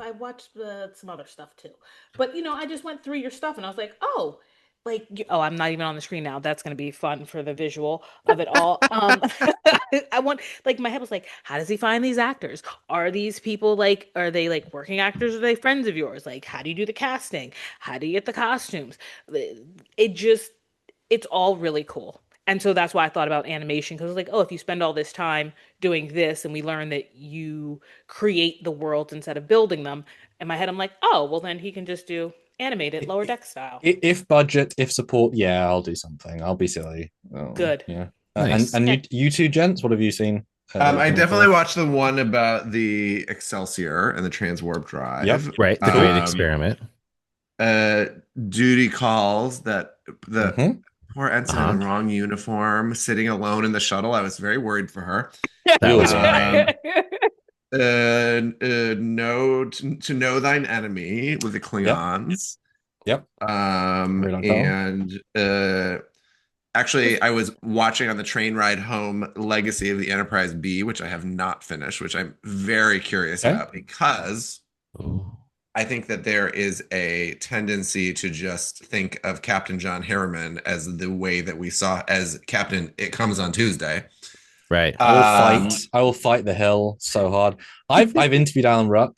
I watched some other stuff too, but I just went through your stuff and I was like, oh. I'm not even on the screen now. That's going to be fun for the visual of it all. I want, my head was like, how does he find these actors? Are these people are they working actors? Or are they friends of yours? How do you do the casting? How do you get the costumes? It's all really cool. And so that's why I thought about animation, because it's if you spend all this time doing this and we learn that you create the worlds instead of building them, in my head, I'm like, oh, well, then he can just do animated lower deck style. If budget, if support, I'll do something. I'll be silly. Good. Yeah. Nice. And you 2 gents, what have you seen? I definitely watched the one about the Excelsior and the transwarp drive. Yep. Right. The great experiment. Duty calls that the poor ensign in the wrong uniform, sitting alone in the shuttle. I was very worried for her. That was to know thine enemy with the Klingons. Yep. Actually, I was watching on the train ride home Legacy of the Enterprise B, which I have not finished, which I'm very curious about, because I think that there is a tendency to just think of Captain John Harriman as the way that we saw as Captain It Comes on Tuesday. Right. I will fight the hill so hard. I've interviewed Alan Ruck.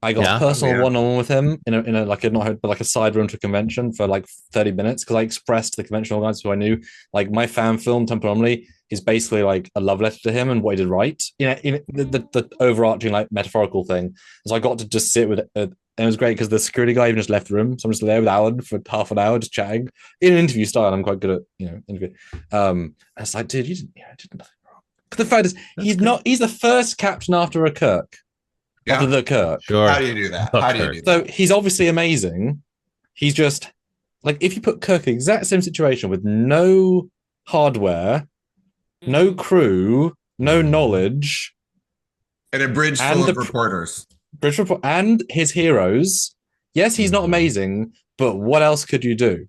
I got Yeah? a personal Yeah. one-on-one with him in a like a not but like a side room to a convention for like 30 minutes because I expressed to the convention organizer who I knew like my fan film Temple Anomaly is basically like a love letter to him and what he did right. The overarching like metaphorical thing. So I got to just sit with it. And it was great because the security guy even just left the room. So I'm just there with Alan for half an hour just chatting in an interview style. I'm quite good at interview. And it's like, dude, you did nothing wrong. But the fact is, he's the first captain after a Kirk. Yeah. After the Kirk. Sure. How do you do that? How do you do that? So he's obviously amazing. He's just like if you put Kirk in the exact same situation with no hardware, no crew, no knowledge, And a bridge full of reporters. And his heroes. Yes, he's not amazing, but what else could you do?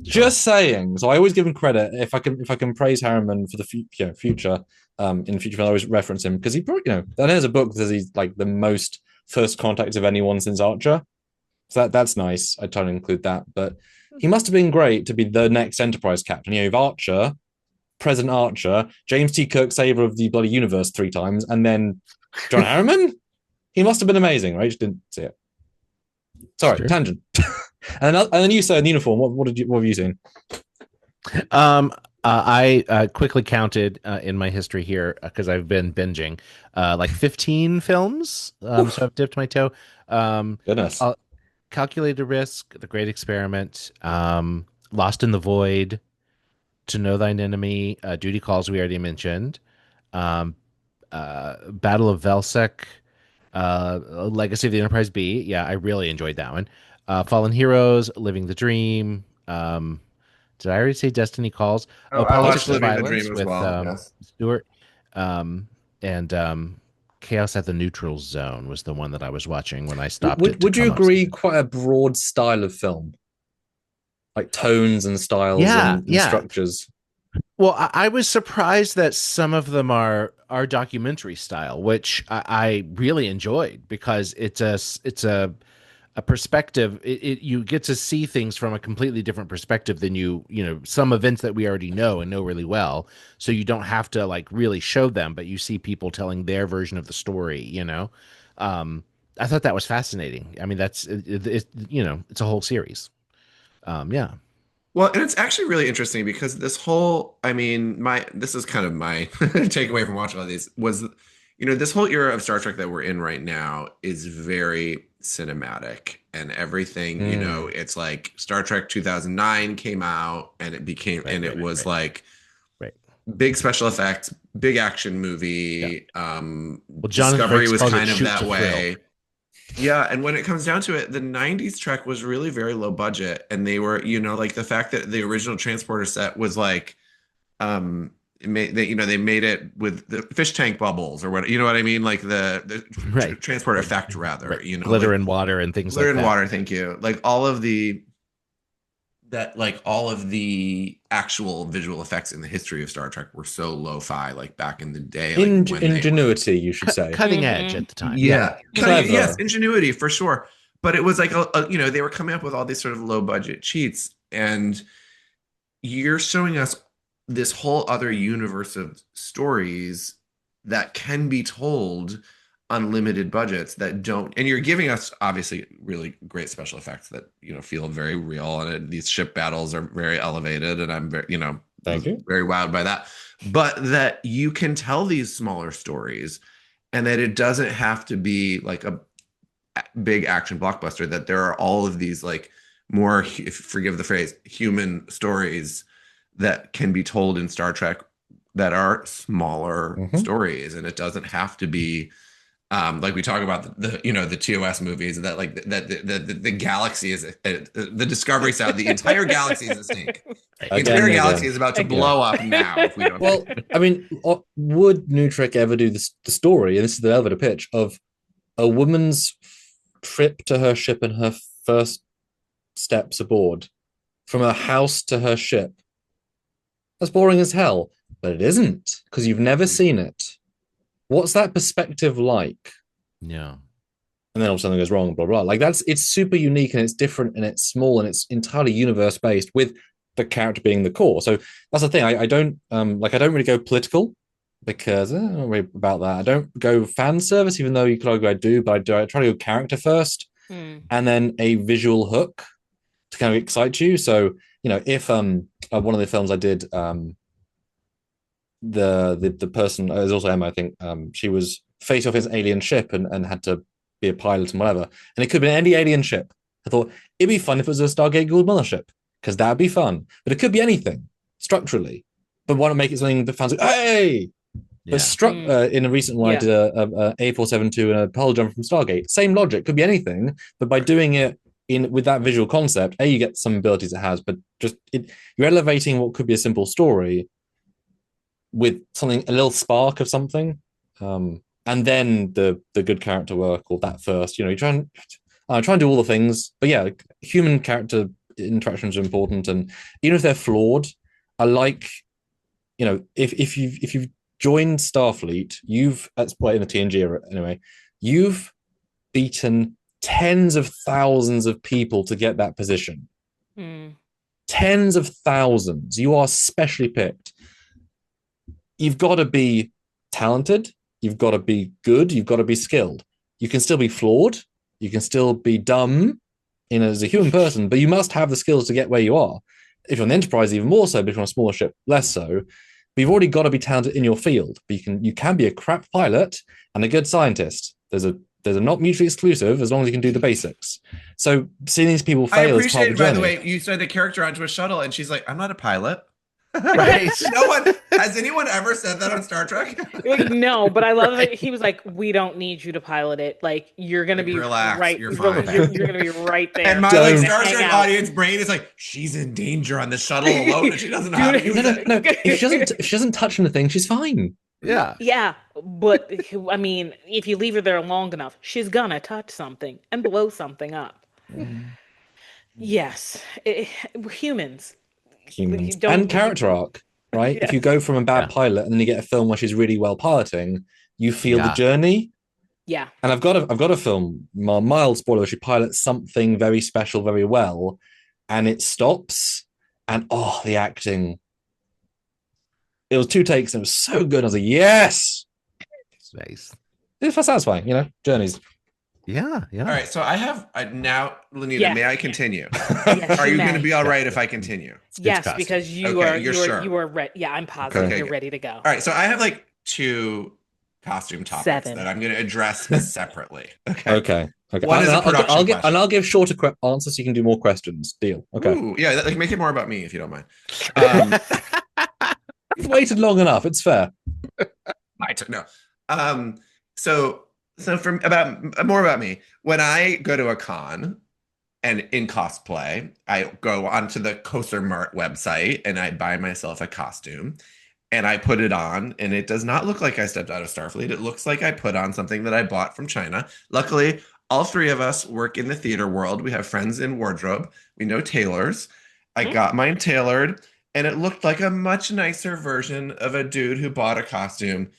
Just saying. So I always give him credit if I can praise Harriman for the future. In future, I always reference him because he probably and there's a book that says he's like the most first contact of anyone since Archer. So that's nice. I try to include that, but he must have been great to be the next Enterprise captain. You've Archer, President Archer, James T. Kirk, saver of the bloody universe 3 times, and then John Harriman. He must have been amazing, right? Just didn't see it. Sorry, tangent. and then you said in uniform. What have you seen? I quickly counted in my history here because I've been binging like 15 films. So I've dipped my toe. Goodness. Calculated Risk, The Great Experiment, Lost in the Void, To Know Thine Enemy, Duty Calls we already mentioned, Battle of Velsak, Legacy of the Enterprise B. Yeah, I really enjoyed that one. Fallen Heroes, Living the Dream. Did I already say Destiny Calls? Politics of Violence with Stewart. And Chaos at the Neutral Zone was the one that I was watching when I stopped. Would you agree? Quite a broad style of film, like tones and styles and structures. Well, I was surprised that some of them are documentary style, which I really enjoyed because it's a perspective. You get to see things from a completely different perspective than some events that we already know and know really well. So you don't have to like really show them, but you see people telling their version of the story. I thought that was fascinating. I mean, it's a whole series. Yeah. Well, and it's actually really interesting because this is kind of my takeaway from watching all these was, this whole era of Star Trek that we're in right now is very cinematic and everything, it's like Star Trek 2009 came out and it became, it was like big special effects, big action movie. Yeah. Discovery was kind of that way. Yeah, and when it comes down to it, the 90s Trek was really very low budget, and they were, like the fact that the original transporter set was like, they made it with the fish tank bubbles or what, you know what I mean, like the transporter effect rather, glitter like, and water and things glitter like that. And water, thank you. Like all of the actual visual effects in the history of Star Trek were so lo-fi, like back in the day. Like ingenuity, you should say. Cutting edge at the time. Yeah. Yes, ingenuity for sure. But it was like, they were coming up with all these sort of low budget cheats. And you're showing us this whole other universe of stories that can be told unlimited budgets that don't, and you're giving us obviously really great special effects that feel very real, and these ship battles are very elevated, and I'm very thank you, very wowed by that. But that you can tell these smaller stories, and that it doesn't have to be like a big action blockbuster. That there are all of these like more, if forgive the phrase, human stories that can be told in Star Trek that are smaller stories, and it doesn't have to be. Like we talk about the TOS movies, that like the galaxy is the Discovery side, the entire galaxy is a snake. The entire galaxy is about to blow up now. If we don't. Well, I mean, would New Trek ever do the story? And this is the elevator pitch of a woman's trip to her ship and her first steps aboard, from her house to her ship. That's boring as hell, but it isn't because you've never seen it. What's that perspective like? Yeah. And then all of a sudden it goes wrong, blah, blah. Like it's super unique and it's different and it's small and it's entirely universe based with the character being the core. So that's the thing. I don't really go political because I don't worry about that. I don't go fan service, even though you could argue I do, but I try to go character first, and then a visual hook to kind of excite you. So if one of the films I did, the person is also Emma, I think, she was faced off his alien ship and had to be a pilot and whatever, and it could be any alien ship. I thought it'd be fun if it was a Stargate Gould mothership, because that'd be fun, but it could be anything structurally. But why not make it something that fans like, hey? Yeah. But in a recent one, I did a A472 and a hull jump from Stargate. Same logic, could be anything, but by doing it with that visual concept, you get some abilities it has, but you're elevating what could be a simple story with something, a little spark of something, and then the good character work, or that first. You try and do all the things, but yeah, human character interactions are important, and even if they're flawed, I like, if you've joined Starfleet, that's in the TNG era anyway, you've beaten tens of thousands of people to get that position. Tens of thousands. You are specially picked. You've got to be talented, you've got to be good, you've got to be skilled. You can still be flawed, you can still be dumb as a human person, but you must have the skills to get where you are. If you're on the Enterprise, even more so, but if you're on a smaller ship, less so. But you've already got to be talented in your field. But you can be a crap pilot and a good scientist. There's a not mutually exclusive, as long as you can do the basics. So seeing these people fail is part of the journey. By the way, you started the character onto a shuttle, and she's like, "I'm not a pilot." Right. Has anyone ever said that on Star Trek? No, but I love that he was like, "We don't need you to pilot it. Like, you're gonna be relax, right. you're fine. You're gonna be right there." And my Star Trek audience brain is like, "She's in danger on the shuttle alone, and she doesn't know how to use it." No. If she doesn't touch anything, she's fine. Yeah, but I mean, if you leave her there long enough, she's gonna touch something and blow something up. Yes, humans. And character arc, right? If you go from a bad pilot and then you get a film where she's really well piloting, you feel the journey. Yeah. And I've got a film, mild spoiler, where she pilots something very special very well, and it stops, and the acting. It was 2 takes and it was so good. I was like, yes. Nice. It's satisfying, journeys. Yeah. All right, so now, Lenita, may I continue? Yes, are you going to be all right if I continue? Yes, because you are ready. Yeah, I'm positive you're ready to go. All right, so I have 2 costume topics that I'm going to address separately. Okay. One is a production question. I'll give shorter answers so you can do more questions. Deal. Okay. Ooh, yeah, make it more about me if you don't mind. You've waited long enough. It's fair. So more about me. When I go to a con and in cosplay, I go onto the Coaster Mart website and I buy myself a costume and I put it on, and it does not look like I stepped out of Starfleet. It looks like I put on something that I bought from China. Luckily, all 3 of us work in the theater world. We have friends in wardrobe. We know tailors. I got mine tailored, and it looked like a much nicer version of a dude who bought a costume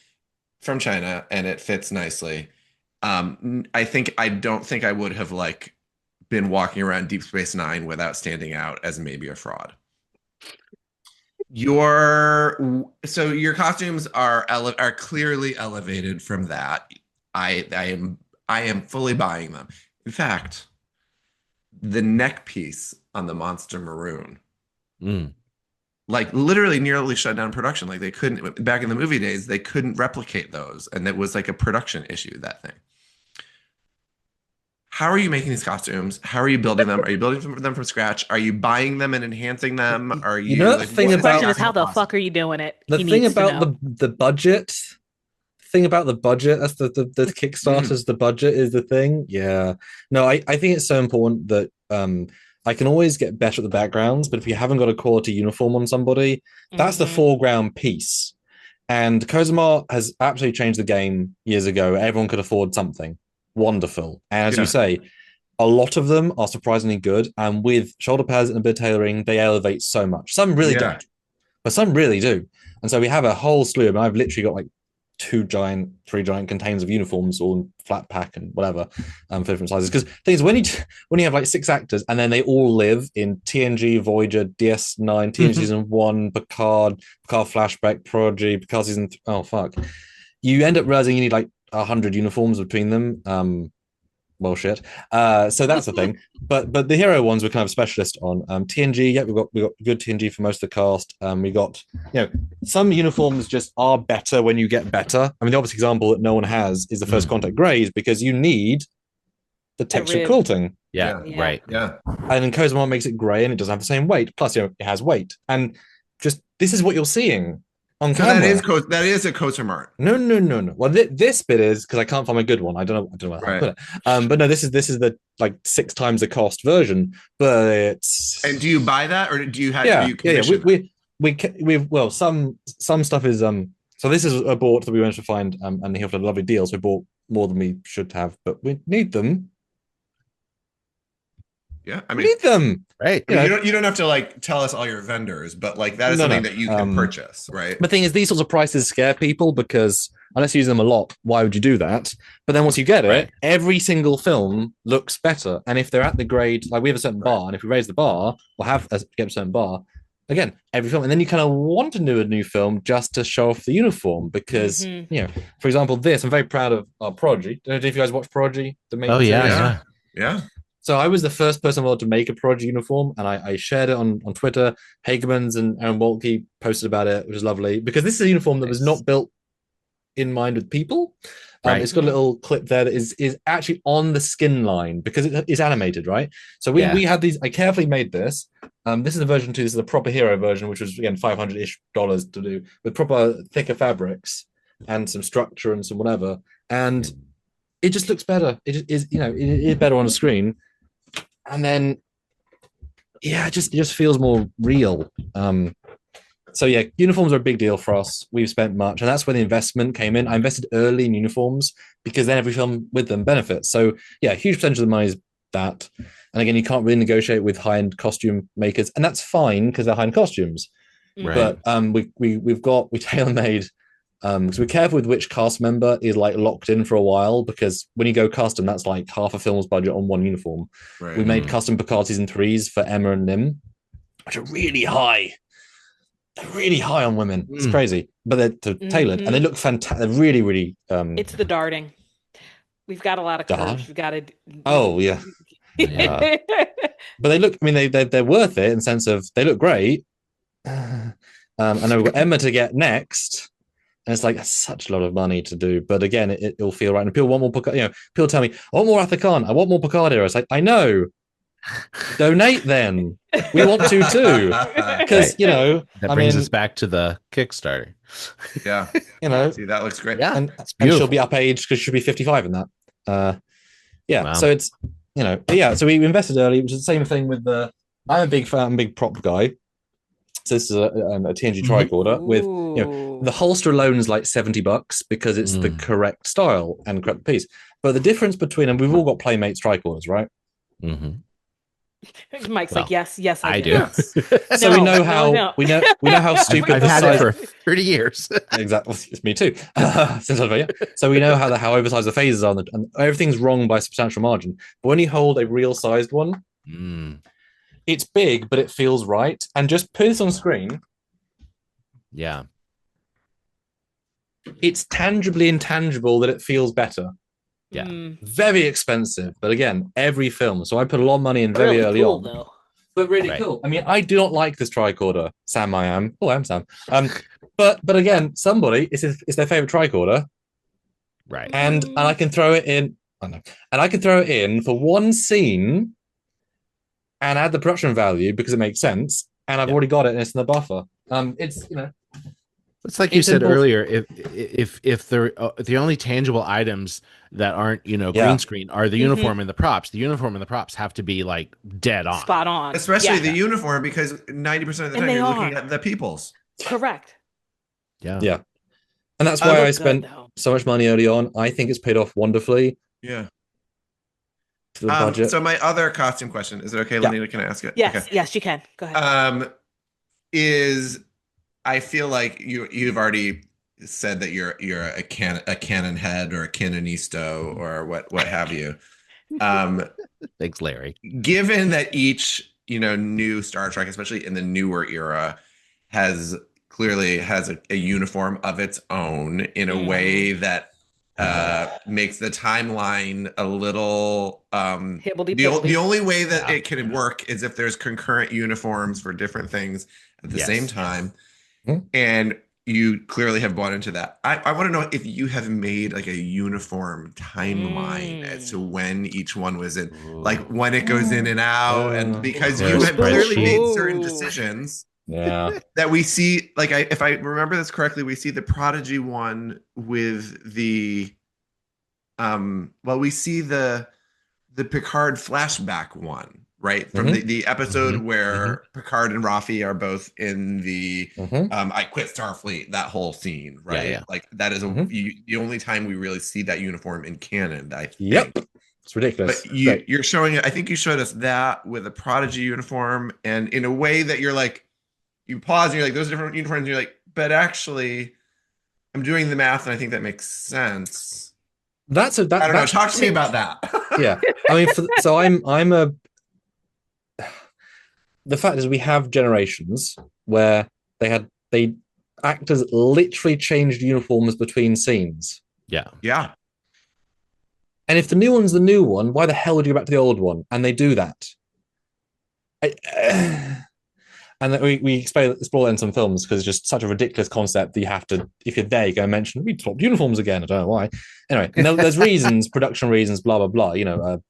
from China, and it fits nicely. I don't think I would have been walking around Deep Space Nine without standing out as maybe a fraud. Your costumes are clearly elevated from that. I am fully buying them. In fact, the neck piece on the Monster Maroon, literally nearly shut down production. They couldn't, back in the movie days, they couldn't replicate those, and it was a production issue, that thing. How are you making these costumes? How are you building them? Are you building them from scratch? Are you buying them and enhancing them? Are you? The question is, how the fuck are you doing it? The thing about the budget. Thing about the budget. That's the Kickstarter's the budget is the thing. Yeah. No, I think it's so important that I can always get better at the backgrounds, but if you haven't got a quality uniform on somebody, that's the foreground piece. And Cosmar has absolutely changed the game years ago. Everyone could afford something. Wonderful. And as you say, a lot of them are surprisingly good. And with shoulder pads and a bit of tailoring, they elevate so much. Some really don't, but some really do. And so we have a whole slew. I've literally got three giant containers of uniforms, all in flat pack and whatever, for different sizes. Because things when you have like 6 actors and then they all live in TNG, Voyager, DS9, TNG season 1, Picard Flashback, Prodigy, Picard season you end up realizing you need like 100 uniforms between them. Well, shit. So that's the thing. But the hero ones we're kind of specialist on. TNG, yeah, we've got good TNG for most of the cast. We got, some uniforms just are better when you get better. I mean, the obvious example that no one has is the First Contact Greys, because you need the textured quilting. Yeah, right. Yeah. And then Cosmo makes it grey and it doesn't have the same weight. Plus, it has weight. And just this is what you're seeing on camera. That is a Cosmo. No. Well, this bit is because I can't find my good one. I don't know how to put it. But no, this is the like 6 times the cost version. But it's. And do you buy that, or do you have? Well, some stuff is So this is a bought that we managed to find, and he offered a lovely deal. So we bought more than we should have, but we need them. Yeah, I mean, need them, right? You don't have to like tell us all your vendors, but like that is something that you can purchase, right? The thing is, these sorts of prices scare people because unless you use them a lot, why would you do that? But then once you get it, every single film looks better. And if they're at the grade, like we have a certain bar, and if we raise the bar or get a certain bar, again, every film, and then you kind of want to do a new film just to show off the uniform because for example, I'm very proud of our Prodigy. Don't know if you guys watch Prodigy. Yeah. So I was the first person in the world to make a Prodigy uniform, and I shared it on Twitter. Hagemans and Aaron Waltke posted about it, which is lovely, because this is a uniform that was not built in mind with people. It's got a little clip there that is actually on the skin line because it is animated, right? So we had these. I carefully made this. This is the version 2. This is the proper hero version, which was again $500-ish to do with proper thicker fabrics and some structure and some whatever. And it just looks better. It is better on the screen. And then, it just feels more real. So uniforms are a big deal for us. We've spent much, and that's where the investment came in. I invested early in uniforms because then every film with them benefits. So a huge percentage of the money is that. And again, you can't really negotiate with high-end costume makers, and that's fine because they're high-end costumes. Right. But we tailor-made. Because we're careful with which cast member is like locked in for a while, because when you go custom, that's like half a film's budget on one uniform. Right. We made custom Picard season 3s for Emma and Nim, which are really high. They're really high on women. It's crazy, but they're tailored and they look fantastic. They're really, really. It's the darting. We've got a lot of curves. We've got to. Oh yeah. But they look. I mean, they're worth it in the sense of they look great. And then we've got Emma to get next. And it's like such a lot of money to do, but again, it'll feel right. And people want more Picard. People tell me, "I want more Athakan. I want more Picard heroes." I know. Donate then. We want to too, because that brings us back to the Kickstarter. Yeah, see, that looks great. Yeah, and she'll be up age because she'll be 55 in that. Wow. So it's So we invested early, which is the same thing with the. I'm a big fan, I'm a big prop guy. So this is a TNG tricorder with the holster alone is like $70 because it's the correct style and correct piece. But the difference between them, we've all got Playmates tricorders, right? Mike's like, yes, I do. Yes. So we know how we know how stupid I've had it for 30 years. Exactly, it's me too. Since I was young. So we know how oversized the phases are, and everything's wrong by a substantial margin. But when you hold a real sized one. It's big, but it feels right. And just put this on screen. Yeah. It's tangibly intangible that it feels better. Yeah. Very expensive. But again, every film. So I put a lot of money in very early on. Though. But really cool. I mean, I do not like this tricorder. Sam, I am. Oh, I am Sam. But again, somebody, it's their favorite tricorder. Right. And I can throw it in. And I can throw it in for one scene and add the production value because it makes sense, and I've already got it, and it's in the buffer. It's it's like you said earlier. If the only tangible items that aren't green screen are the uniform and the props. The uniform and the props have to be like dead on, spot on, especially the uniform because 90% of the time you're looking at the people's. Correct. Yeah, and that's why I spent so much money early on. I think it's paid off wonderfully. Yeah. Budget. So my other costume question, is it okay, Lenita, can I ask it? Yes, okay. Yes, you can. Go ahead. I feel like you've already said that you're a canon head or a canonisto or what have you. Thanks, Larry. Given that each new Star Trek, especially in the newer era, clearly has a uniform of its own in a way that makes the timeline a little the only way that it can work is if there's concurrent uniforms for different things at the same time. And you clearly have bought into that. I want to know if you have made like a uniform timeline as to when each one was in, like when it goes in and out, and because you have clearly made certain decisions that we see. Like if I remember this correctly, we see the Prodigy one with the we see the Picard flashback one. Right from the episode where Picard and Raffi are both in the I quit Starfleet, that whole scene, right? Like that is the only time we really see that uniform in canon. I think. It's ridiculous. But you're showing it. I think you showed us that with a Prodigy uniform, and in a way that you're like, you pause and you're like, those are different uniforms. And you're like, but actually, I'm doing the math, and I think that makes sense. I don't know. Talk to me about that. Yeah, I mean, so I'm a. The fact is, we have generations where actors literally changed uniforms between scenes. Yeah. And if the new one's the new one, why the hell would you go back to the old one? And they do that. And we explore that in some films because it's just such a ridiculous concept that you have to, if you're there, you go and mention, we swapped uniforms again. I don't know why. Anyway, there's reasons, production reasons, blah, blah, blah.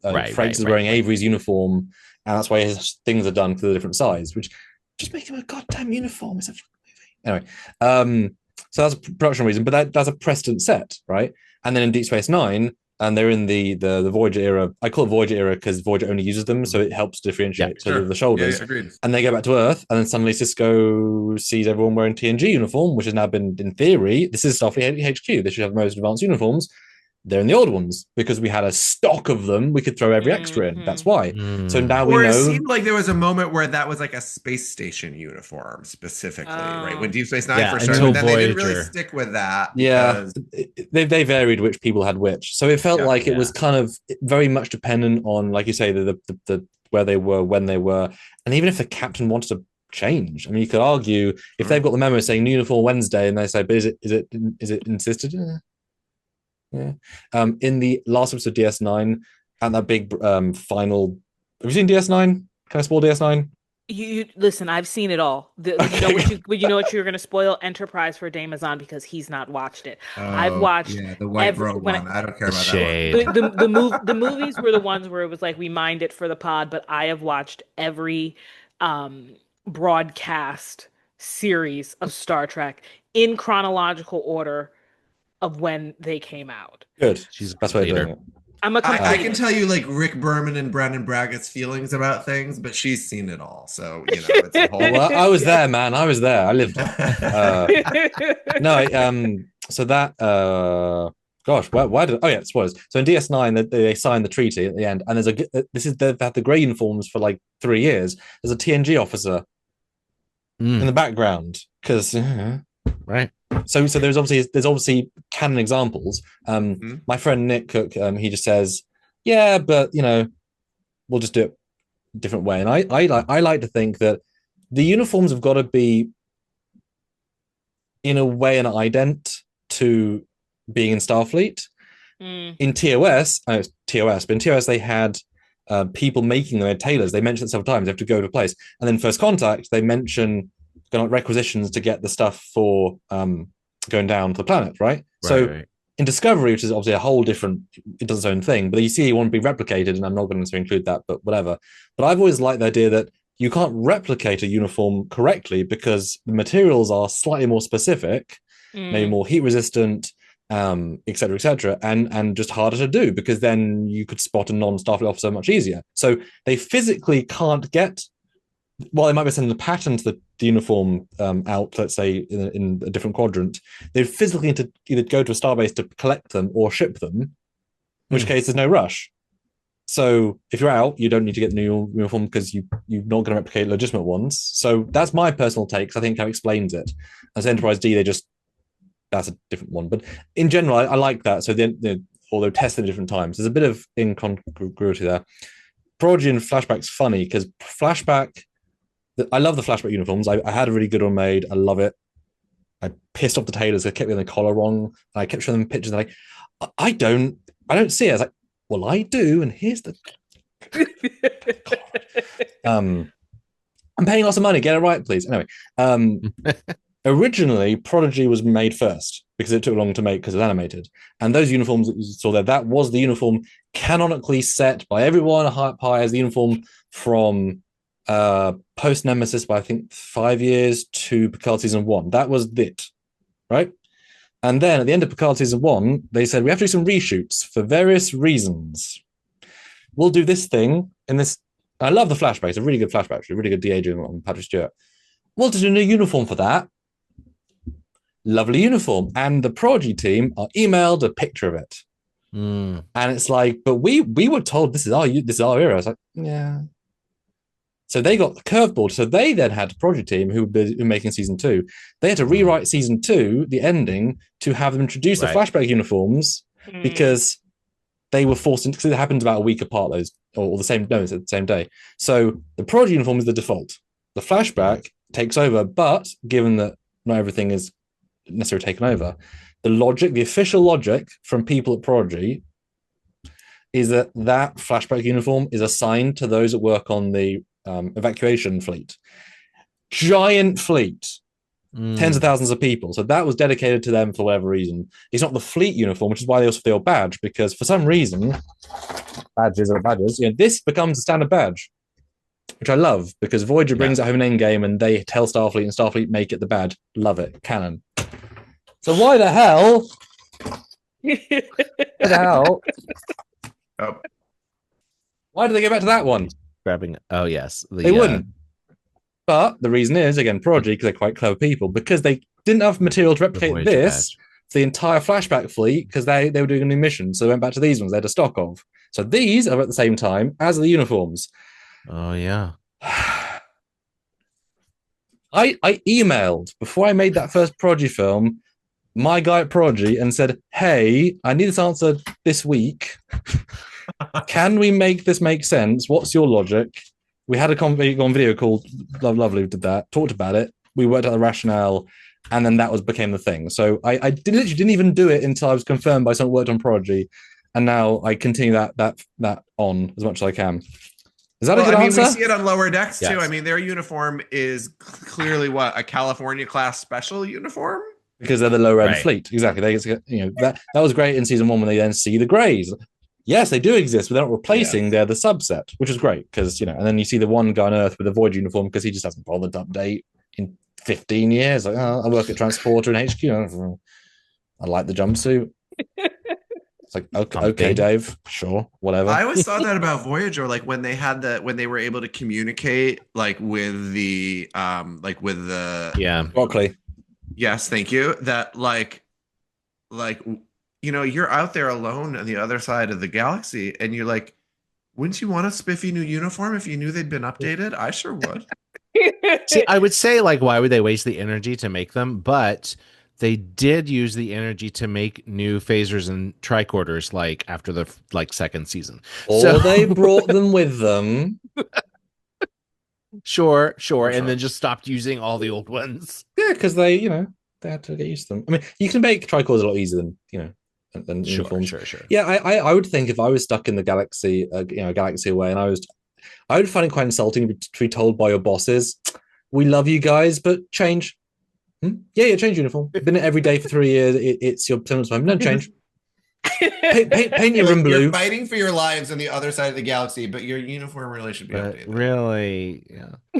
Frakes is wearing Avery's uniform, and that's why his things are done for the different size, which just make him a goddamn uniform. It's a fucking movie. Anyway, so that's a production reason, but that's a precedent set, right? And then in Deep Space Nine, and they're in the Voyager era. I call it Voyager era because Voyager only uses them, so it helps differentiate the shoulders. Agreed. And they go back to Earth, and then suddenly Cisco sees everyone wearing TNG uniform, which has now been, in theory, this is Starfleet HQ. They should have the most advanced uniforms. They're in the old ones because we had a stock of them. We could throw every extra in. That's why. So now we know. It seemed like there was a moment where that was like a space station uniform specifically, right? When Deep Space Nine first started, then they didn't really stick with that. Yeah, they varied which people had which. So it felt like it was kind of very much dependent on, like you say, the where they were, when they were, and even if the captain wanted to change. I mean, you could argue if they've got the memo saying New Uniform Wednesday, and they say, but is it insisted? Yeah. In the last episode of DS9 and that big final, have you seen DS9? Can I spoil DS9? You listen. I've seen it all. You know what you're going to spoil Enterprise for Damazon because he's not watched it. I've watched the white robe one. I don't care about that one. The movies were the ones where it was like we mined it for the pod, but I have watched every broadcast series of Star Trek in chronological order of when they came out. Good. That's why you're doing it. I can tell you like Rick Berman and Brandon Braggett's feelings about things, but she's seen it all. So, it's a whole... Well, I was there, man. I was there. I lived it. So that... gosh, why did... Oh, yeah, spoilers. So in DS9, they signed the treaty at the end, and they've had the grey uniforms for like 3 years. There's a TNG officer in the background, because... Right. So there's obviously canon examples. My friend Nick Cook, he just says, yeah, but we'll just do it a different way. And I like to think that the uniforms have got to be in a way an ident to being in Starfleet. In TOS, but in TOS they had people making them, tailors. They mentioned it several times. They have to go to a place, and then First Contact they mention requisitions to get the stuff for going down to the planet, right? In Discovery, which is obviously a whole different, it does its own thing, but you see it won't be replicated, and I'm not going to include that, but whatever. But I've always liked the idea that you can't replicate a uniform correctly because the materials are slightly more specific, maybe more heat resistant, et cetera, and just harder to do because then you could spot a non-Starfleet officer much easier. So they physically can't get... Well, they might be sending the pattern to the uniform out, let's say, in a different quadrant. They physically need to either go to a starbase to collect them or ship them, in which case there's no rush. So if you're out, you don't need to get the new uniform because you're not going to replicate legitimate ones. So that's my personal take, because I think that explains it. As Enterprise D, they just that's a different one. But in general, I like that. So then, although tested at different times, there's a bit of incongruity there. Prodigy and Flashback's funny because Flashback, I love the Flashback uniforms. I had a really good one made. I love it. I pissed off the tailors. I kept getting the collar wrong. And I kept showing them pictures. And like, I don't see it. I was like, well, I do. And here's the. I'm paying lots of money. Get it right, please. Anyway, originally Prodigy was made first because it took long to make because it was animated. And those uniforms that you saw there, that was the uniform canonically set by everyone up high as the uniform from post Nemesis by I think 5 years to Picard season 1. That was it, right? And then at the end of Picard season 1, they said we have to do some reshoots for various reasons. We'll do this thing in this. I love the flashback. It's a really good flashback, actually, really good de-aging on Patrick Stewart. We'll do a new uniform for that. Lovely uniform. And the Prodigy team are emailed a picture of it. And it's like, but we were told this is our era. I was like, yeah. So they got the curveball. So they then had the Prodigy team who were making season 2. They had to rewrite season 2, the ending, to have them introduce the flashback uniforms because they were forced into, because it happened about a week apart, those, or the same, no, it's the same day. So the Prodigy uniform is the default. The flashback takes over, but given that not everything is necessarily taken over, the official logic from people at Prodigy is that flashback uniform is assigned to those that work on the evacuation fleet. Giant fleet. Tens of thousands of people. So that was dedicated to them for whatever reason. It's not the fleet uniform, which is why they also feel badge, because for some reason, badges, this becomes a standard badge, which I love, because Voyager brings it home in Endgame and they tell Starfleet and Starfleet make it the badge. Love it. Canon. So why the hell? Why did they go back to that one? Grabbing. Oh, yes. They wouldn't. But the reason is, again, Prodigy, because they're quite clever people, because they didn't have material to replicate this for the entire flashback fleet, because they were doing a new mission. So they went back to these ones they had a stock of. So these are at the same time as the uniforms. Oh, yeah. I emailed, before I made that first Prodigy film, my guy at Prodigy and said, hey, I need this answer this week. Can we make this make sense? What's your logic? We had a on video called Lovely did that, talked about it. We worked out the rationale, and then that became the thing. So I literally didn't even do it until I was confirmed by someone who worked on Prodigy, and now I continue that on as much as I can. Is that a good answer? We see it on Lower Decks too. Yes. I mean, their uniform is clearly a California class special uniform, because they're the lower end fleet. Exactly. They that was great in season 1 when they then see the Greys. Yes, they do exist, but they're not replacing. They're the subset, which is great because, and then you see the one guy on Earth with a Voyager uniform because he just hasn't bothered to update in 15 years. Like, I work at Transporter in HQ. I like the jumpsuit. It's like, okay, Dave, sure, whatever. I always thought that about Voyager, like when they were able to communicate, with the Broccoli. Yes, thank you. That you're out there alone on the other side of the galaxy, and you're like, wouldn't you want a spiffy new uniform if you knew they'd been updated? I sure would. See, I would say, why would they waste the energy to make them? But they did use the energy to make new phasers and tricorders, after the second season. Or they brought them with them. Sure. And then just stopped using all the old ones. Yeah, because they had to get used to them. I mean, you can make tricorders a lot easier than uniforms. Sure. Yeah, I would think if I was stuck in the galaxy, a galaxy away, and I would find it quite insulting to be told by your bosses, "We love you guys, but change." Yeah, change uniform. Been it every day for 3 years. It's your time. No change. Paint your room blue. You're fighting for your lives on the other side of the galaxy, but your uniform really should be updated. Really,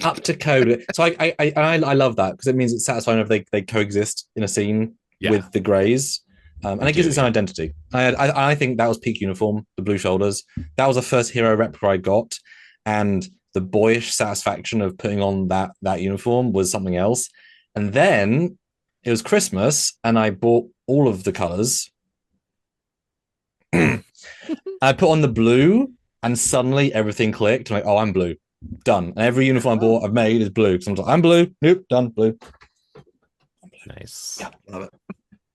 up to code. So I love that because it means it's satisfying if they coexist in a scene with the Greys. And it gives it some identity. I think that was peak uniform, the blue shoulders. That was the first hero replica I got. And the boyish satisfaction of putting on that uniform was something else. And then it was Christmas, and I bought all of the colors. I put on the blue, and suddenly everything clicked. I'm like, oh, I'm blue. Done. And every uniform I've made is blue. Because I'm blue. Nope, done. Blue. Nice. Yeah, love it.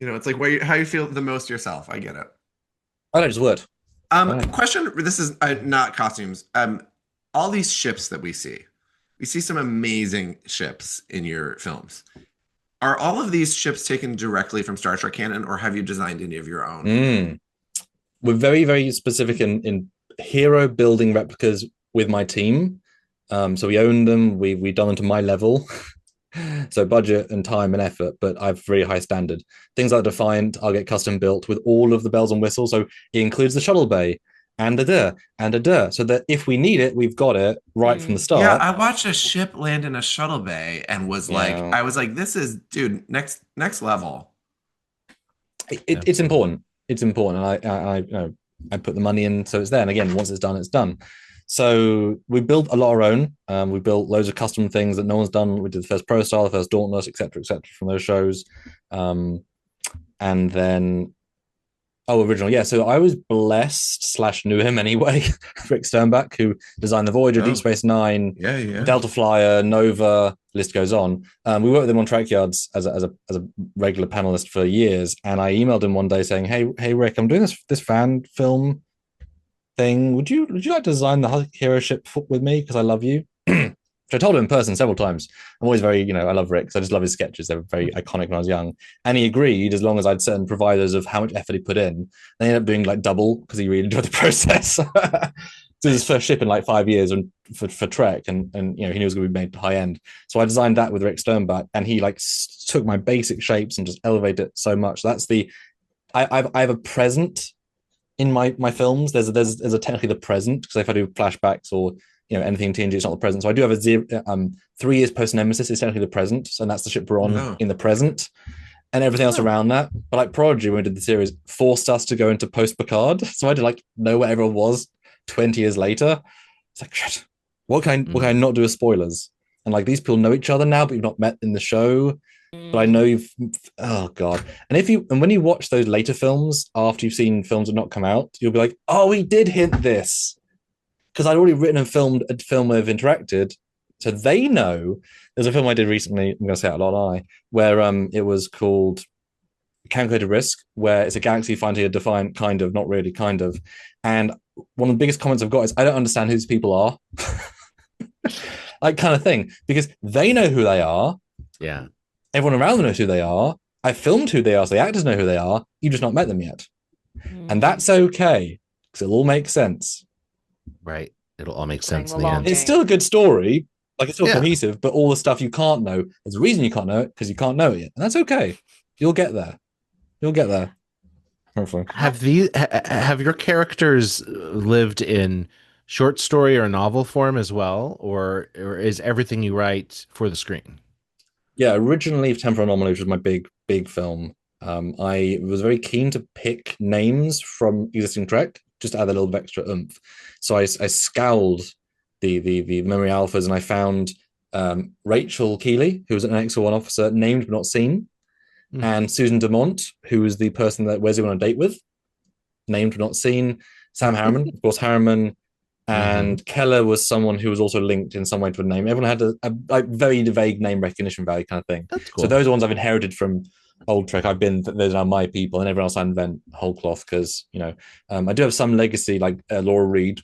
It's like how you feel the most yourself. I get it. I don't just word. Question. This is not costumes. All these ships that we see some amazing ships in your films. Are all of these ships taken directly from Star Trek canon, or have you designed any of your own? We're very, very specific in hero building replicas with my team. So we own them. We've done them to my level. So budget and time and effort, but I've very high standard. Things like Defiant, I'll get custom built with all of the bells and whistles. So it includes the shuttle bay and a der, so that if we need it, we've got it right from the start. Yeah, I watched a ship land in a shuttle bay and was I was like, this is, dude, next level. It's important. It's important, and I put the money in, so it's there. And again, once it's done, it's done. So we built a lot of our own. We built loads of custom things that no one's done. We did the first Pro Style, the first Dauntless, etc., from those shows. And then, original. Yeah, so I was blessed / knew him anyway. Rick Sternbach, who designed the Voyager, Deep Space Nine, Delta Flyer, Nova, list goes on. We worked with him on Track Yards as a regular panelist for years. And I emailed him one day saying, hey Rick, I'm doing this fan film thing. Would you like to design the hero ship with me, because I love you? Which I told him in person several times. I'm always very, I love Rick, so I just love his sketches. They were very iconic when I was young, and he agreed as long as I'd certain providers of how much effort he put in. They ended up doing like double because he really enjoyed the process. So his first ship in like 5 years and for Trek, and he knew it was going to be made high end. So I designed that with Rick Sternbach, and he like took my basic shapes and just elevated it so much. That's I have a present in my films. There's a technically the present, because if I do flashbacks or anything TNG, it's not the present. So I do have a 3 years post Nemesis is technically the present, and that's the ship we're on in the present, and everything else around that. But like Prodigy, when we did the series, forced us to go into post Picard, so I had to like know where everyone was 20 years later. It's like, shit, what can I not do with spoilers? And like, these people know each other now, but you've not met in the show. But I know oh god. And when you watch those later films after you've seen films that not come out, you'll be like, oh, he did hint this, because I'd already written and filmed a film where they've interacted, so they know. There's a film I did recently, I'm going to say it a lot, where it was called Calculated Risk, where it's a galaxy finding a defiant kind of, not really, kind of. And one of the biggest comments I've got is, I don't understand who these people are. Like, kind of thing, because they know who they are. Yeah. Everyone around them knows who they are. I filmed who they are, so the actors know who they are. You've just not met them yet. And that's okay, because it'll all make sense. Right. It'll all make sense in the end. It's still a good story. Like, it's still cohesive, but all the stuff you can't know, there's a reason you can't know it, because you can't know it yet. And that's okay. You'll get there. Hopefully. Have your characters lived in short story or novel form as well? Or is everything you write for the screen? Yeah, originally Temporal Anomaly, which was my big film, I was very keen to pick names from existing Trek, just to add a little bit extra oomph. So I scowled the memory alphas, and I found Rachel Keeley, who was an XO1 officer, named but not seen, and Susan Dumont, who was the person that Wesley went on a date with, named but not seen. Sam Harriman, of course, Harriman. And Keller was someone who was also linked in some way to a name. Everyone had a very vague name recognition value kind of thing. That's cool. So those are ones I've inherited from old Trek. Those are my people, and everyone else I invent whole cloth, because I do have some legacy, like Laura Reed,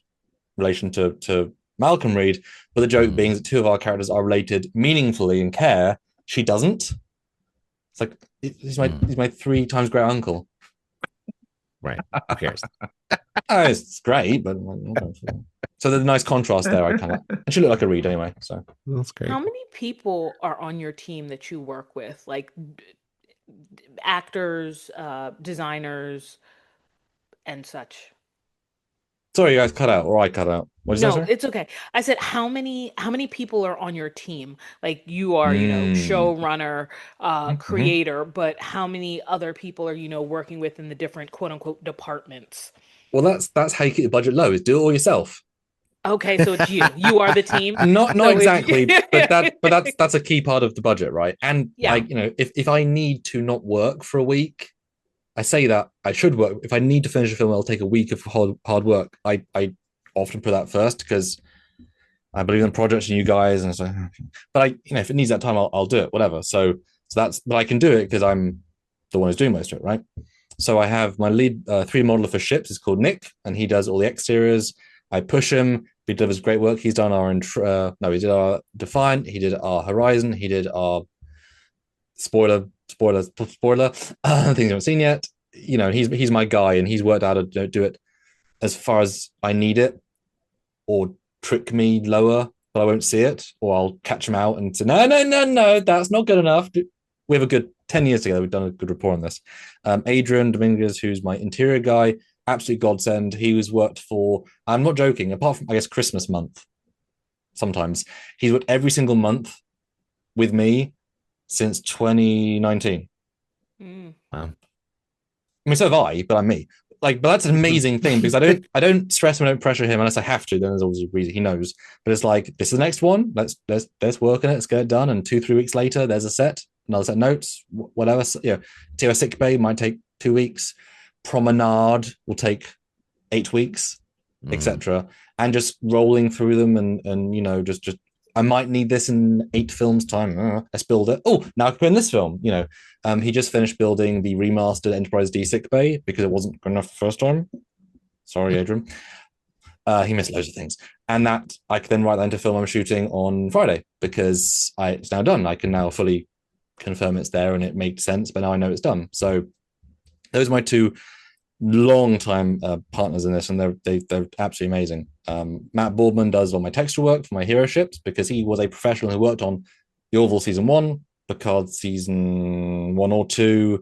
relation to Malcolm Reed. But the joke being that two of our characters are related meaningfully in care. She doesn't. It's like he's my 3 times great uncle. Right. Who cares? It's great, but so there's a nice contrast there. And she looked like a Reed anyway, so that's great. How many people are on your team that you work with, like actors, designers, and such? Sorry, you guys cut out, or I cut out. What did you say, sorry? It's okay. I said, how many people are on your team? Like, you are, showrunner, creator, but how many other people are, working with in the different quote unquote departments? Well, that's how you keep the budget low, is do it all yourself. Okay, so it's you. You are the team. Not exactly, but that's a key part of the budget, right? And like, if I need to not work for a week, I say that I should work. If I need to finish a film, I'll take a week of hard work. I often put that first, because I believe in projects and you guys, and so. But if it needs that time, I'll do it, whatever. So that's, but I can do it because I'm the one who's doing most of it, right? So I have my lead 3D modeler for ships is called Nick, and he does all the exteriors. I push him. He delivers great work. He's done our he did our Defiant. He did our Horizon. He did our spoiler things you haven't seen yet. You know, he's my guy, and he's worked out how to do it as far as I need it, or trick me lower, but I won't see it, or I'll catch him out and say, no, that's not good enough. We have a good 10 years together. We've done a good rapport on this. Adrian Dominguez, who's my interior guy, absolute godsend. He was worked for, I'm not joking, apart from, I guess, Christmas month, sometimes. He's worked every single month with me since 2019. Wow. I mean, so have I, but I'm me. Like, but that's an amazing thing, because I don't stress him, I don't pressure him unless I have to. Then there's always a reason, he knows. But it's like, this is the next one. Let's work on it. Let's get it done. And 2-3 weeks later, there's a set, another set of notes, whatever. So, you know, TOS sick bay might take 2 weeks. Promenade will take 8 weeks, etc. And just rolling through them, and you know, just I might need this in 8 films time. Let's build it. Oh, now I can put in this film. You know, he just finished building the remastered Enterprise D sick bay because it wasn't good enough the first time. Sorry, Adrian. He missed loads of things, and that I can then write that into film I'm shooting on Friday, because it's now done. I can now fully confirm it's there and it makes sense, but now I know it's done. So those are my 2 long-time partners in this, and they're absolutely amazing. Matt Boardman does all my texture work for my hero ships, because he was a professional who worked on the Orville season 1, Picard season 1 or 2,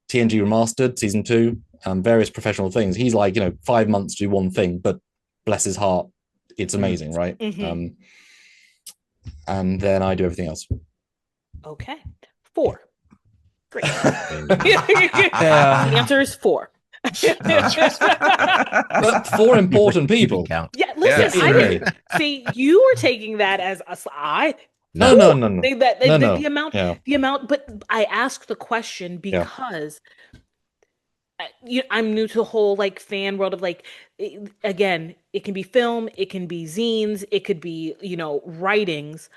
TNG remastered season 2, various professional things. He's like, you know, 5 months to do one thing, but bless his heart, it's amazing, right? Mm-hmm. And then I do everything else. Okay. 4. Great. Yeah. The answer is 4. But 4 important people. Count. Yeah, listen, Yeah. I didn't see you were taking that as No. The amount, Yeah. the amount. But I asked the question because I'm new to the whole like fan world of like, again, it can be film, it can be zines, it could be, you know, writings,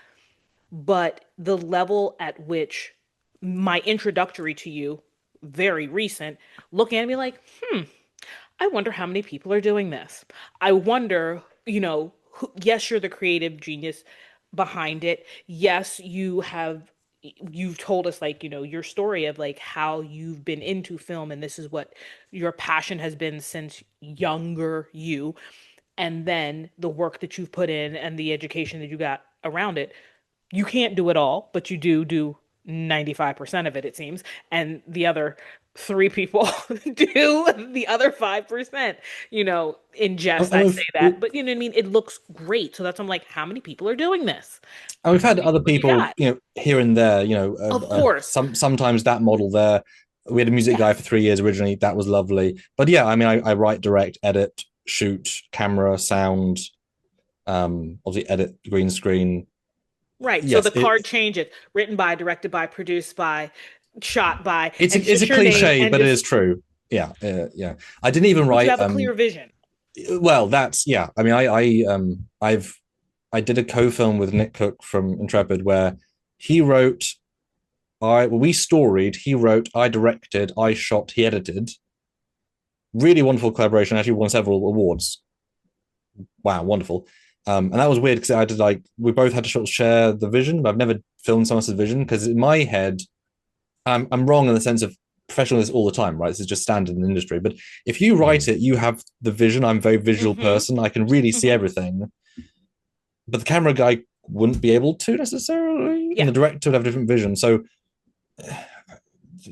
but the level at which my introductory to you, very recent, looking at me like, I wonder how many people are doing this. I wonder, you know, yes, you're the creative genius behind it. Yes, you've told us like, you know, your story of like how you've been into film and this is what your passion has been since younger you. And then the work that you've put in and the education that you got around it. You can't do it all, but you do 95% of it, it seems. And the other 3 people do the other 5%, you know, in jest, I say that. But you know what I mean? It looks great. So that's, I'm like, how many people are doing this? And we've had other people, you know, here and there, you know, of course. Sometimes that model there. We had a music guy for 3 years originally. That was lovely. But yeah, I mean, I write, direct, edit, shoot, camera, sound, obviously edit, green screen. Right. Yes, so the card changes. Written by, directed by, produced by, shot by. It's a cliche, but it is true. Yeah. Yeah. I didn't even write. You have a clear vision. Well, that's, yeah. I mean, I did a co-film with Nick Cook from Intrepid where he wrote, we storied, he wrote, I directed, I shot, he edited. Really wonderful collaboration. Actually won several awards. Wow, wonderful. And that was weird because I did we both had to sort of share the vision, but I've never filmed someone else's vision because in my head, I'm wrong in the sense of professionalism all the time, right? This is just standard in the industry. But if you write it, you have the vision. I'm a very visual person. I can really see everything. But the camera guy wouldn't be able to necessarily. Yeah. And the director would have a different vision. So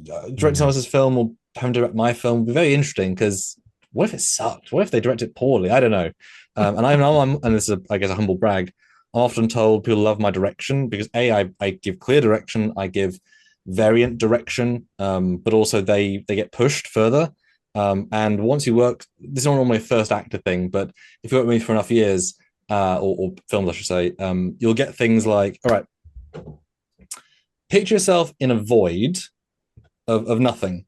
directing someone else's film or having to direct my film would be very interesting because what if it sucked? What if they direct it poorly? I don't know. And and this is, I guess, a humble brag. I'm often told people love my direction because I give clear direction, I give variant direction, but also they get pushed further. And once you work, this is not normally a first actor thing, but if you work with me for enough years, or films, I should say, you'll get things like, all right, picture yourself in a void of nothing.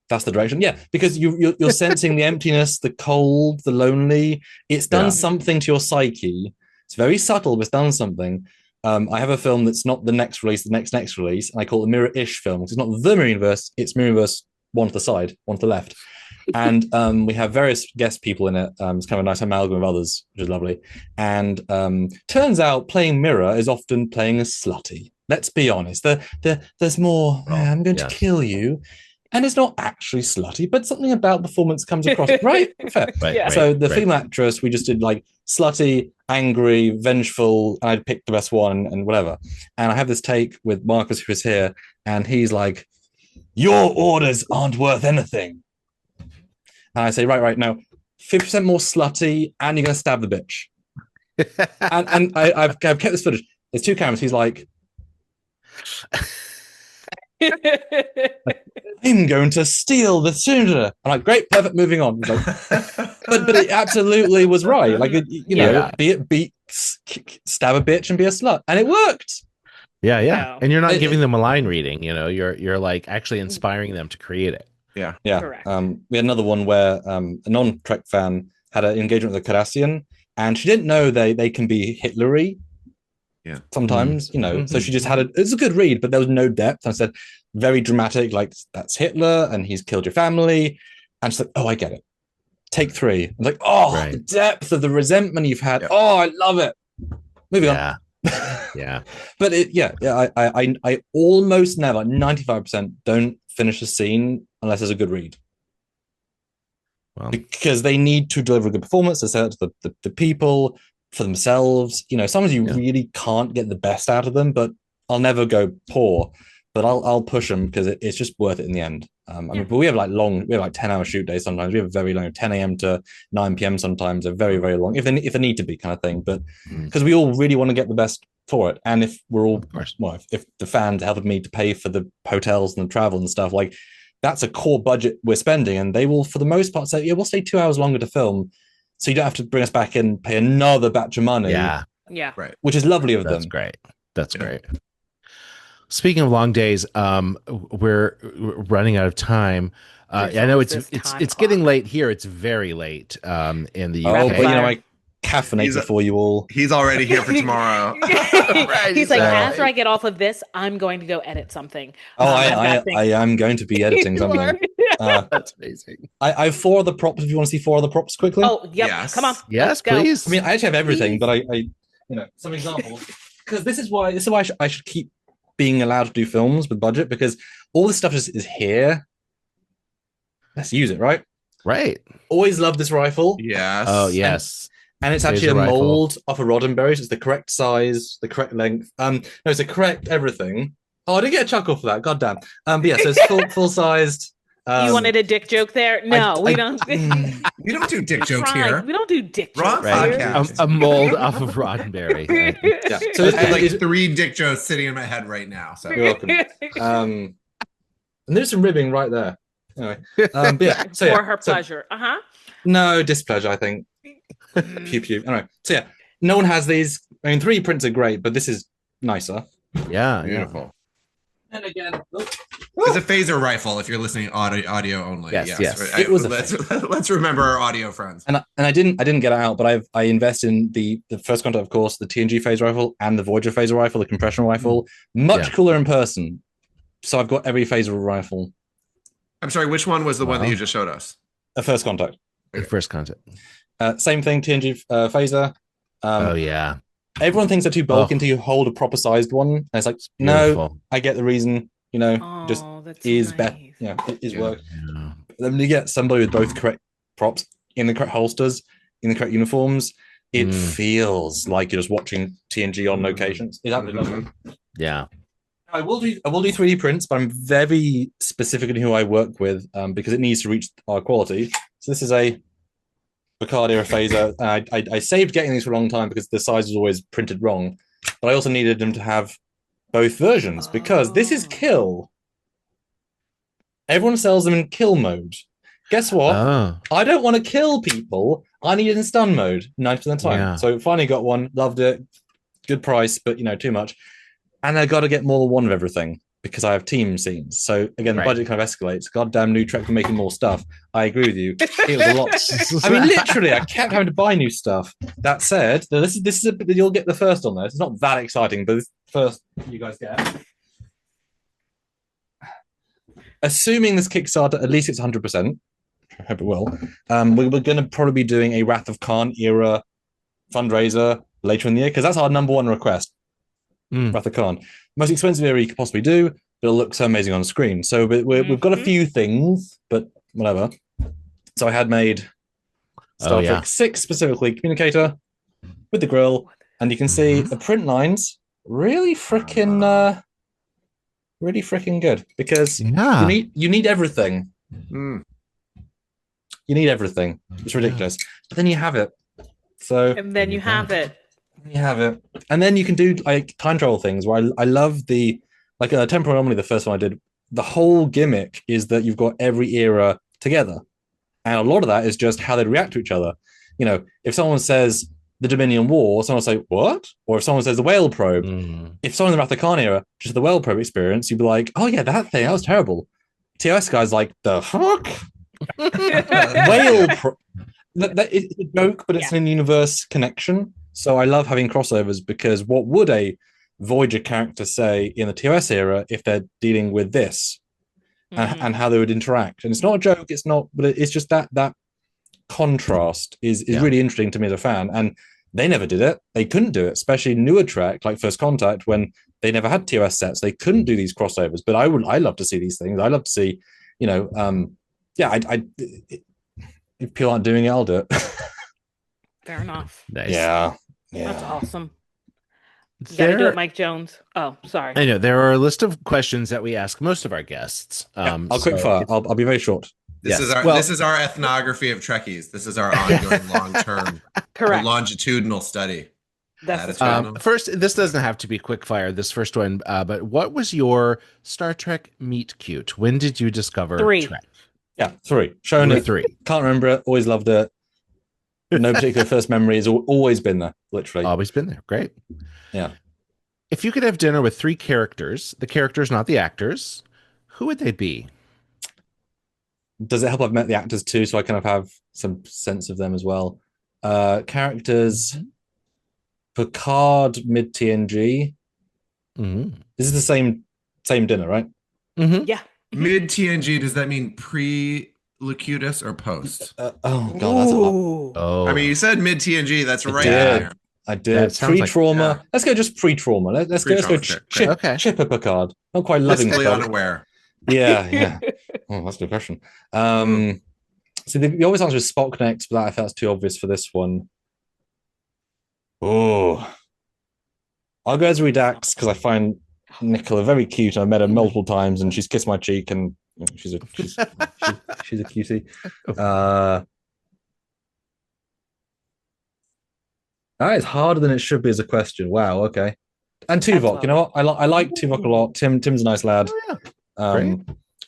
That's the direction. Yeah, because you're sensing the emptiness, the cold, the lonely. It's done something to your psyche. It's very subtle, but it's done something. I have a film that's not the next release, the next release, and I call it the mirror-ish film. It's not the mirror universe, it's mirror universe one to the side, one to the left. And we have various guest people in it. It's kind of a nice amalgam of others, which is lovely. And turns out playing mirror is often playing a slutty. Let's be honest. There's more, I'm going to kill you. And it's not actually slutty, but something about the performance comes across, right? Fair. So the female actress, we just did like slutty, angry, vengeful, and I picked the best one and whatever. And I have this take with Marcus, who is here, and he's like, your orders aren't worth anything. And I say, right, now, 50% more slutty, and you're going to stab the bitch. and I've kept this footage. There's two cameras. He's like, I'm going to steal the cylinder. I'm like, great, perfect, moving on. Like, but it absolutely was right. Like, stab a bitch and be a slut, and it worked. Yeah. Wow. And you're not giving them a line reading. You're like actually inspiring them to create it. Yeah. Correct. We had another one where a non-Trek fan had an engagement with a Cardassian, and she didn't know they can be Hitlery. Yeah. Sometimes, so she just it's a good read, but there was no depth. I said, very dramatic, like, that's Hitler and he's killed your family. And she's like, oh, I get it. Take 3. I'm like, the depth of the resentment you've had. Yep. Oh, I love it. Moving on. Yeah. But I almost never, 95%, don't finish a scene unless there's a good read. Well, because they need to deliver a good performance to sell it to the people, for themselves. Sometimes you really can't get the best out of them, but I'll never go poor, but I'll push them because it's just worth it in the end. I mean, but we have like 10-hour shoot days sometimes. We have very long, 10 a.m. to 9 p.m. sometimes, are very, very long, if they need to be, kind of thing. But because we all really want to get the best for it. And if we're all, if the fans help me to pay for the hotels and the travel and stuff, like, that's a core budget we're spending, and they will, for the most part, say, we'll stay 2 hours longer to film, so you don't have to bring us back in, pay another batch of money. Yeah. Right. Which is lovely of them. That's great. Speaking of long days, we're running out of time. I know it's getting late here. It's very late in the UK. Oh, but I caffeinate before you all. He's already here for tomorrow. He's like, after I get off of this, I'm going to go edit something. I am going to be editing something. That's amazing. I have 4 other props. If you want to see 4 other props quickly. Oh, yep. Yes. Come on. Yes, please. I mean, I actually have everything, but I some examples, because this is why I should keep being allowed to do films with budget, because all this stuff is here. Let's use it, right? Right. Always love this rifle. Yes. Oh, yes. And it's actually a mold off a Roddenberry, so it's the correct size, the correct length. No, it's the correct everything. Oh, I didn't get a chuckle for that. God damn. But yeah, so it's full sized. You wanted a dick joke there? No, we don't. We don't do dick jokes here. We don't do dick jokes. Right. A mold off of Roddenberry. Right? Yeah. So I have 3 dick jokes sitting in my head right now. So you're welcome. And there's some ribbing right there. Anyway, but yeah. So for her pleasure. No displeasure, I think. Pew pew. Anyway, so yeah, no one has these. I mean, 3D prints are great, but this is nicer. Yeah, beautiful. And again, it's a phaser rifle. If you're listening audio only, yes. It was let's remember our audio friends. And I didn't get it out, but I invest in the first contact, of course, the TNG phaser rifle and the Voyager phaser rifle, the compression rifle. Much cooler in person. So I've got every phaser rifle. I'm sorry, which one was the one that you just showed us? The first contact. The first contact. Same thing, TNG phaser. Oh yeah. Everyone thinks they're too bulky until you hold a proper sized one. And it's like, no, I get the reason. Just is better. Yeah, it is work. Yeah. Then you get somebody with both correct props in the correct holsters, in the correct uniforms. It feels like you're just watching TNG on locations. It's absolutely lovely. Yeah. I will do 3D prints, but I'm very specific in who I work with because it needs to reach our quality. So this is a Picard era phaser. I saved getting these for a long time because the size was always printed wrong, but I also needed them to have both versions because this is kill. Everyone sells them in kill mode. Guess what? I don't want to kill people. I need it in stun mode 90% of the time. Yeah. So finally got one, loved it, good price, but too much. And I got to get more than one of everything. because I have team scenes. So again, the Right. budget kind of escalates. Goddamn new Trek for making more stuff. I agree with you. It was a lot. I mean, literally, I kept having to buy new stuff. That said, this is you'll get the first on this. It's not that exciting, but this first you guys get. Assuming this Kickstarter, at least it's 100%. I hope it will. We're going to probably be doing a Wrath of Khan era fundraiser later in the year because that's our number one request. Wrath of Khan, most expensive era you could possibly do, but it'll look so amazing on screen. So we've got a few things, but whatever. So I had made Star Trek 6 specifically, communicator with the grill, and you can see the print lines really freaking good because you need everything. You need everything. It's ridiculous, but then you have it. So and then you have it. You have it, and then you can do like time travel things. Where I love the temporal anomaly. The first one I did, the whole gimmick is that you've got every era together, and a lot of that is just how they react to each other. You know, if someone says the Dominion War, someone will say what, or if someone says the whale probe, if someone's in the Wrath of Khan era, just the whale probe experience, you'd be like, oh yeah, that was terrible. TOS guy's like, the fuck, whale probe. It's a joke, but it's an in-universe connection. So I love having crossovers because what would a Voyager character say in the TOS era if they're dealing with this and how they would interact? And it's not a joke, it's not, but it's just that contrast is really interesting to me as a fan. And they never did it. They couldn't do it, especially newer Trek like First Contact when they never had TOS sets. They couldn't do these crossovers. But I love to see these things. I love to see, if people aren't doing it, I'll do it. Fair enough. Nice. Yeah. That's awesome. You gotta do it, Mike Jones. Oh, sorry. I know there are a list of questions that we ask most of our guests. I'll quick fire. I'll be very short. This is our ethnography of Trekkies. This is our ongoing long-term, longitudinal study. First, this doesn't have to be quick fire. This first one, but what was your Star Trek meet cute? When did you discover 3? Trek? Yeah, 3. Shown it 3. Can't remember it. Always loved it. No particular first memory. Has always been there. Literally, always been there. Great. Yeah. If you could have dinner with 3 characters, the characters, not the actors, who would they be? Does it help I've met the actors too, so I kind of have some sense of them as well? Characters: Picard, mid TNG. This is the same dinner, right? Yeah. Mid TNG. Does that mean pre-Locutus or post? Oh god, I mean, you said mid TNG. That's right. There. I did. Pre-trauma. Let's go just pre-trauma. Let's go Chipper Picard. Not quite loving Picard. Unaware. Yeah. Oh, that's a good question. So the obvious answer is Spock next, but I felt that's too obvious for this one. Oh, I'll go as Redax because I find Nicola very cute. I've met her multiple times, and she's kissed my cheek, and she's a cutie. That is harder than it should be as a question. Wow. Okay. And Tuvok, you know what? I like Tuvok a lot. Tim's a nice lad. Oh, yeah.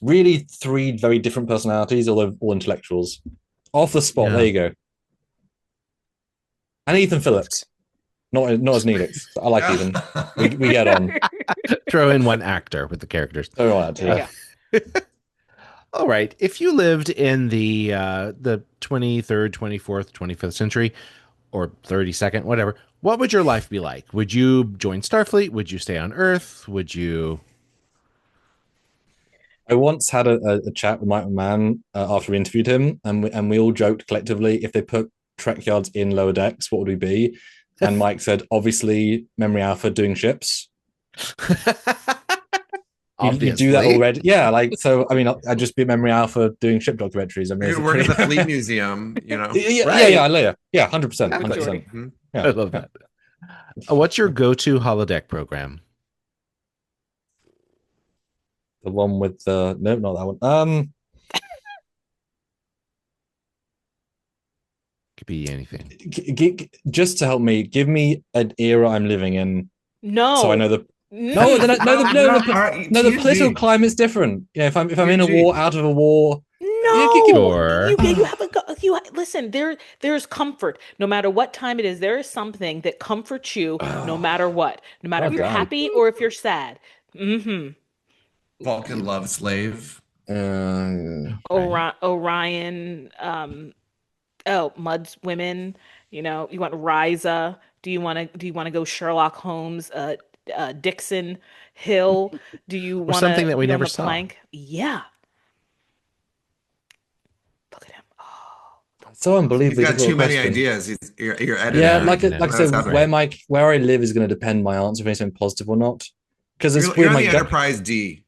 Really 3 very different personalities, although all intellectuals. Off the spot, there you go. And Ethan Phillips. Not as Neelix. I like Ethan. We get on. Throw in one actor with the characters. Throw on too. All right. If you lived in the 23rd, 24th, 25th century, or 32nd, whatever, what would your life be like? Would you join Starfleet? Would you stay on Earth? Would you? I once had a chat with Mike Mann after we interviewed him, and we all joked collectively, if they put Trek yards in lower decks, what would we be? And Mike said, obviously, Memory Alpha doing ships. You do that already. Yeah, so, I mean, I'd just be Memory Alpha doing ship documentaries. I mean, you could work at the Fleet Museum, you know. Yeah, 100%. I love that. What's your go-to holodeck program? The one with the... No, not that one. Could be anything. Just to help me, give me an era I'm living in. No. So I know the... No, the political climate's different. Yeah, if I'm in a war, out of a war. No, you have listen. There's comfort no matter what time it is. There is something that comforts you no matter what, no matter if you're happy or if you're sad. Vulcan love slave. Orion, Mud's women. You want Ryza. Do you want to go Sherlock Holmes, Dixon Hill? Do you Or want something that we be on never the saw. plank? Yeah. Look at him. So He's unbelievably got too difficult many question. ideas. You're editing. Yeah, Yeah, like I like I know. said, That's happening. where I live is going to depend my answer if it's something positive or not. Because it's You're weird. on My the gut, Enterprise D.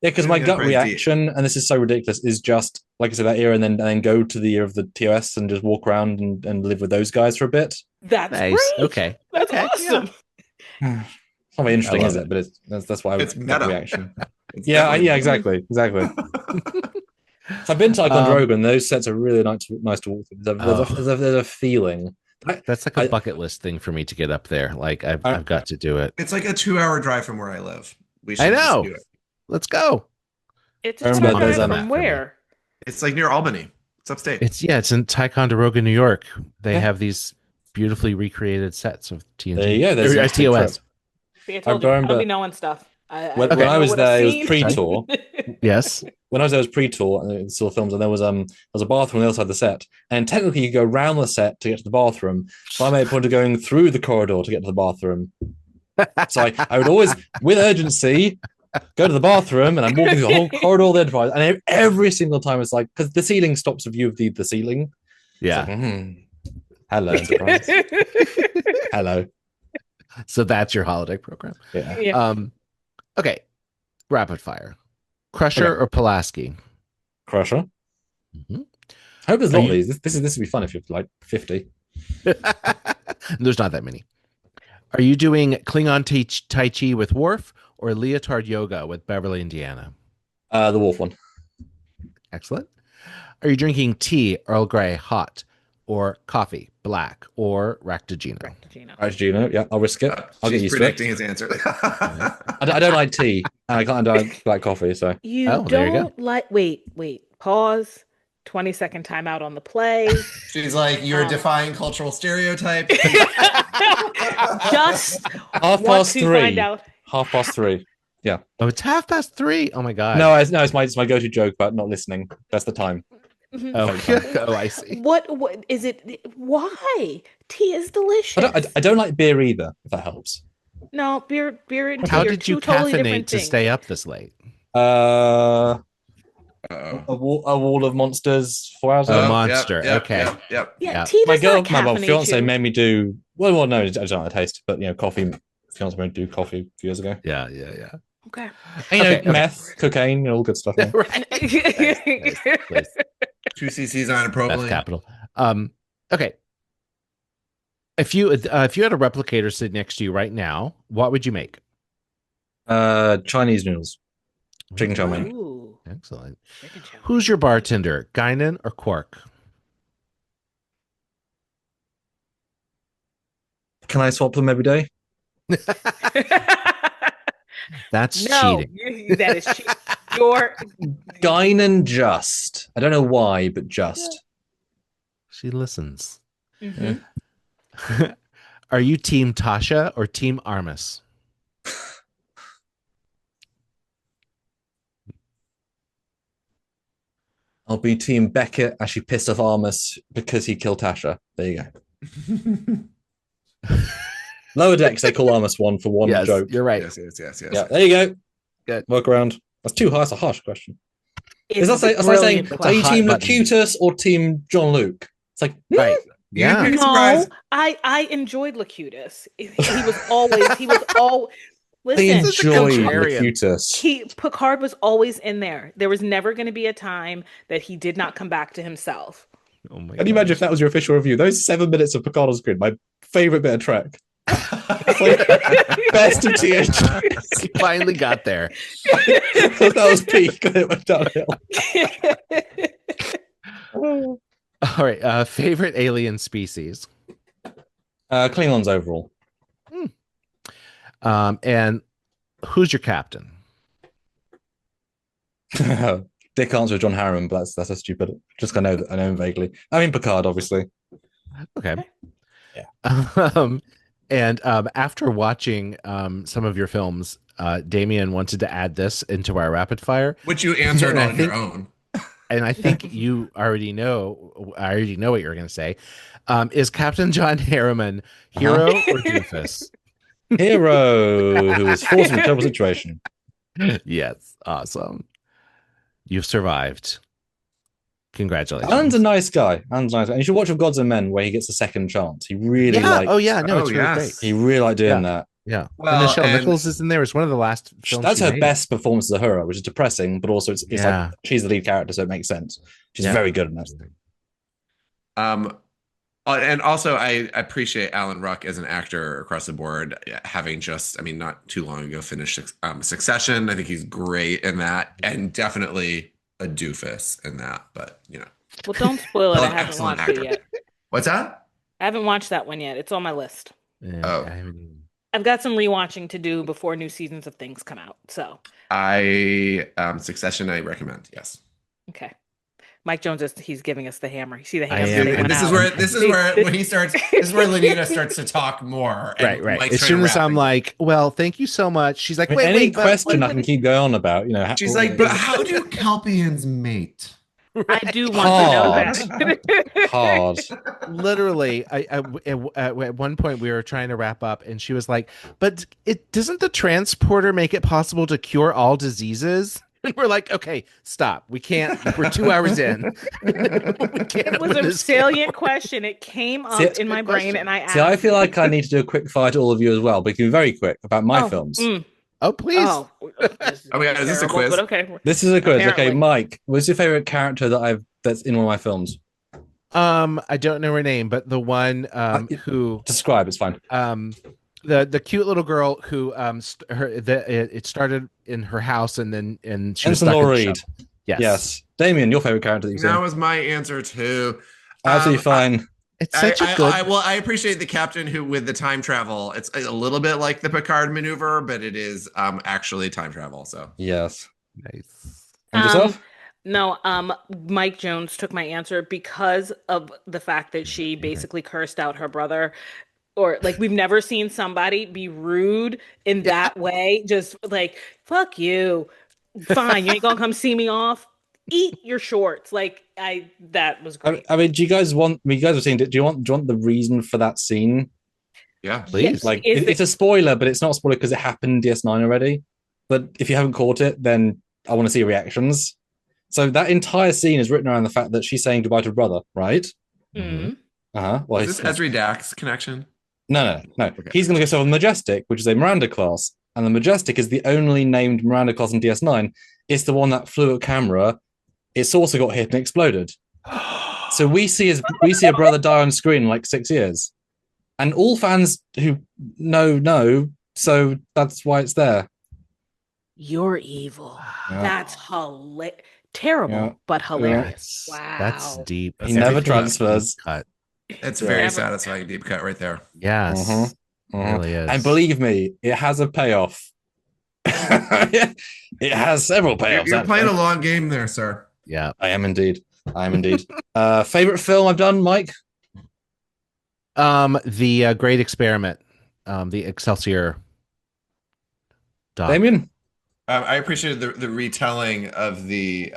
yeah, because you're my on the gut Enterprise D. reaction, and this is so ridiculous, is just like I said that era, and then go to the year of the TOS and just walk around and live with those guys for a bit. That's Nice. great. Okay. That's Okay. awesome. It's not very interesting, love is it. it? But that's why I It's would gut meta. reaction. It's Yeah, definitely exactly. So I've been to Ticonderoga, and those sets are really nice to walk through. There's a feeling. That's like a bucket list thing for me to get up there. Like I've got to do it. It's like a 2-hour drive from where I live. We should I just know. do it. Let's go. It's I a remember drive there's from that for me. where? It's like near Albany. It's upstate. It's in Ticonderoga, New York. They Yeah. have these beautifully recreated sets of TNG. There you go. There's Or, a TOS. See, I told you, I don't be knowing stuff. When Okay. I was know what I've there, it was seen. pre-tour. Yes. When I was there, it was pre-tour, and saw films, and there was a bathroom on the other side of the set, and technically you go around the set to get to the bathroom. So I made a point of going through the corridor to get to the bathroom. So I would always, with urgency, go to the bathroom, and I'm walking through the whole corridor of the Enterprise, and every single time it's like, because the ceiling stops a view of the ceiling. Yeah. It's like, hello, Enterprise. Hello. So that's your holiday program. Yeah. Yeah. Okay. Rapid fire. Crusher Okay. or Pulaski? Crusher. Mhm. I hope there's Are not you- these. This would be fun if you're like 50. There's not that many. Are you doing Klingon Tai Chi with Worf or Leotard Yoga with Beverly, Indiana? The wolf one. Excellent. Are you drinking tea, Earl Grey, hot, or coffee, black, or Ractagino? Right, Gino. Yeah, I'll risk it. I'll get She's used to predicting it. his answer. I don't like tea, and I don't like coffee. So You Oh, there you go. don't like. Wait. Pause. 20-second timeout on the play. She's like, you're defying cultural stereotypes. Just half want past to three. find out. Half past three. Yeah. Oh, it's 3:30. Oh my god. No, it's my go-to joke about not listening. That's the time. Oh, oh, I see. What is it? Why? Tea is delicious. I don't like beer either. If that helps. No, beer and tea How are did you two totally caffeinate different to things. stay up this late? A wall of monsters. 4 hours. Oh, ago. monster. Okay. Yep. Yeah, Yeah. tea My does girl, not my caffeinate fiance you. made me do. Well, no, I don't like the taste, but coffee. Fiance made me do coffee a few years ago. Yeah. Okay. And, Okay. meth, cocaine, all good stuff. Yeah. Right. Nice. 2 cc's on Meth propylene. capital. Okay. If you had a replicator sitting next to you right now, what would you make? Chinese noodles, chicken chow mein. Ooh, Excellent. chicken chow. Who's your bartender, Guinan or Quark? Can I swap them every day? That's No, cheating. that is cheating. Your Guinan just. I don't know why, but just. She listens. Mhm. Are you Team Tasha or Team Armus? I'll be Team Beckett as she pissed off Armus because he killed Tasha. There you go. Lower decks, they call Armus one for one Yes, joke. you're right. Yes. Yeah, there you go. Good. Work around. That's too high. That's a harsh question. It's It's like a saying, brilliant are you question. hot Team button. Locutus or Team John Luke? It's like, Right. Yeah. You'd be No, surprised. I enjoyed Locutus. He was all. I Listen, enjoyed contrarian. Locutus. Picard was always in there. There was never going to be a time that he did not come back to himself. Oh my Can you imagine if that was your official review? Those 7 minutes of Picard on screen, my favorite bit of Trek. Best of THG. You finally got there. That was peak. It went downhill. All right. Favorite alien species? Klingons overall. And who's your captain? Dick answer John Harriman, but that's a stupid. Just I know him vaguely. I mean Picard, obviously. Okay. Yeah. And after watching some of your films, Damien wanted to add this into our rapid fire, Which you answered And I on think- your own. and I think you already know. I already know what you're going to say. Is Captain John Harriman hero or doofus? Hero who was forced into a terrible situation. Yes, awesome. You've survived. Congratulations. Alan's a nice guy. Alan's a nice guy. And you should watch Of Gods and Men where he gets a second chance. He really likes. Oh yeah, no, it's Oh, really yes. great. He really liked doing Yeah. that. Yeah. Well, and Michelle and- Nichols is in there. It's one of the last films. That's she her made. best performance as a hero, which is depressing, but also it's Yeah. like she's the lead character, so it makes sense. She's Yeah. very good in that. And also I appreciate Alan Ruck as an actor across the board, having just, I mean, not too long ago finished Succession. I think he's great in that, and definitely a doofus in that. But Well, don't spoil it. Well, I an haven't excellent watched actor. it yet. What's that? I haven't watched that one yet. It's on my list. Yeah, Oh. I haven't even- I've got some rewatching to do before new seasons of things come out. So, Succession I recommend. Yes. okay. Mike Jones he's giving us the hammer. You see the I hammer? am. They And went This is out. where when he starts. This is where Lenina starts to talk more. and Right. Mike's As trying soon to as wrap I'm things. like, well, thank you so much. She's like, I mean, wait, any wait, but question I what- can keep going on about, She's like, but how do Kelpians mate? I do want to know Hard. that. hard. Literally, at one point we were trying to wrap up, and she was like, "But it doesn't the transporter make it possible to cure all diseases?" And we're like, "Okay, stop. We can't. We're 2 hours in. We can't It was let a this salient question. It came up See, in my brain, and I asked. See, I feel like I need to do a quick fire to all of you as well, but it can be very quick about my films. go." Oh, please. Oh, this Oh my God, is this a terrible, quiz? But okay. This is a quiz. Okay, Apparently. Mike, what's your favorite character that's in one of my films? I don't know her name, but the one who Describe, it's fine. the cute little girl who it started in her house, and she was Ensign stuck Laura in the Reed. show. Yes. Yes. Damien, your favorite character that you've seen? That was my answer too. Absolutely fine. It's such a good. I appreciate the captain who with the time travel. It's a little bit like the Picard maneuver, but it is actually time travel. So Yes. Nice. And yourself? No, Mike Jones took my answer because of the fact that she basically cursed out her brother. Or like we've never seen somebody be rude in that way. Just like, fuck you. Fine, you ain't gonna come see me off. Eat your shorts. Like that was great. I mean, do you guys want? You guys have seen it. Do you want the reason for that scene? yeah, Please. Like, Is it's a spoiler, but it's not a spoiler because it happened in DS9 already. But if you haven't caught it, then I want to see reactions. So that entire scene is written around the fact that she's saying goodbye to her brother, right? Mhm. Well, is this Esri Dax connection? No. Okay. He's going to go serve the Majestic, which is a Miranda class. And the Majestic is the only named Miranda class in DS9. It's the one that flew at camera. It's also got hit and exploded. So we see a brother die on screen in like 6 years. And all fans who know, so that's why it's there. You're evil. Yeah. That's terrible, Yeah. but hilarious. That's, Wow. that's deep. He never Everything is transfers. deep cut. It's Yeah. very Never- satisfying deep cut right there. Yes, Mhm. it really is. And believe me, it has a payoff. It has several payoffs. You're playing a actually. long game there, sir. Yeah. I am indeed. Favorite film I've done, Mike? The Great Experiment, the Excelsior doc. Damien? I appreciated the retelling of the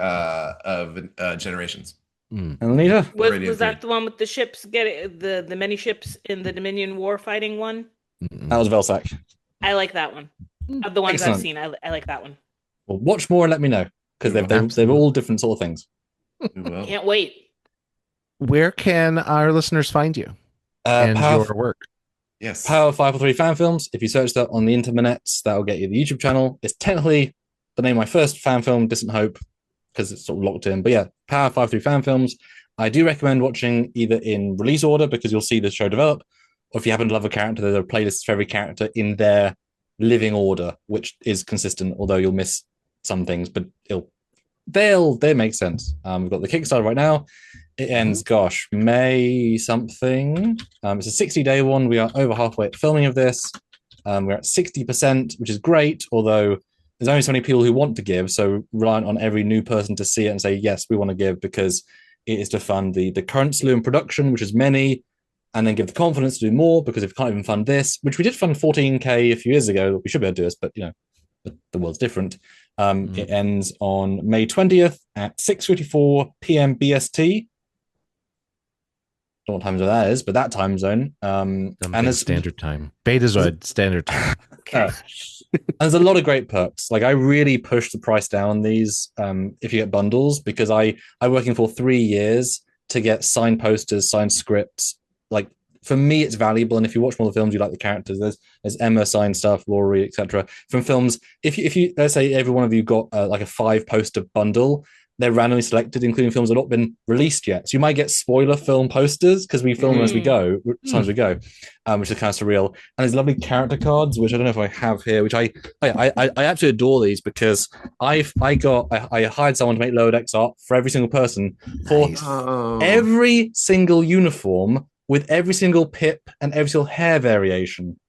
Generations. Mm. And Anita? Radio Was that three. the one with the ships the many ships in the Dominion War fighting one? Mm-mm. That was Velsac. I like that one. Of the ones Excellent. I've seen, I like that one. Well, watch more and let me know because they're all different sort of things. We will. Can't wait. Where can our listeners find you and Power, your work? Yes. Power 543 fan films. If you search that on the internet, that'll get you the YouTube channel. It's technically the name of my first fan film, Distant Hope, because it's sort of locked in. But yeah, Power 543 fan films. I do recommend watching either in release order because you'll see the show develop, or if you happen to love a character, there's a playlist for every character in their living order, which is consistent, although you'll miss some things, but they'll make sense. We've got the Kickstarter right now. It ends, May something. It's a 60-day one. We are over halfway at filming of this. We're at 60%, which is great, although there's only so many people who want to give, so reliant on every new person to see it and say, yes, we want to give, because it is to fund the current slew in production, which is many, and then give the confidence to do more, because if we can't even fund this, which we did fund 14K a few years ago, we should be able to do this, but but the world's different. It ends on May 20th at 6:54 p.m. BST. Don't know what time zone that is, but that time zone. And there's standard time. Betazoid standard time. Okay. There's a lot of great perks. Like I really push the price down on these if you get bundles, because I working for 3 years to get signed posters, signed scripts. Like for me, it's valuable. And if you watch more of the films, you like the characters. There's Emma signed stuff, Laurie, etc. From films, if you let's say every one of you got like a 5 poster bundle, they're randomly selected, including films that have not been released yet. So you might get spoiler film posters because we film as we go, sometimes we go, which is kind of surreal. And there's lovely character cards, which I don't know if I have here, which I absolutely adore these, because I hired someone to make lower decks art for every single person for every single uniform with every single pip and every single hair variation.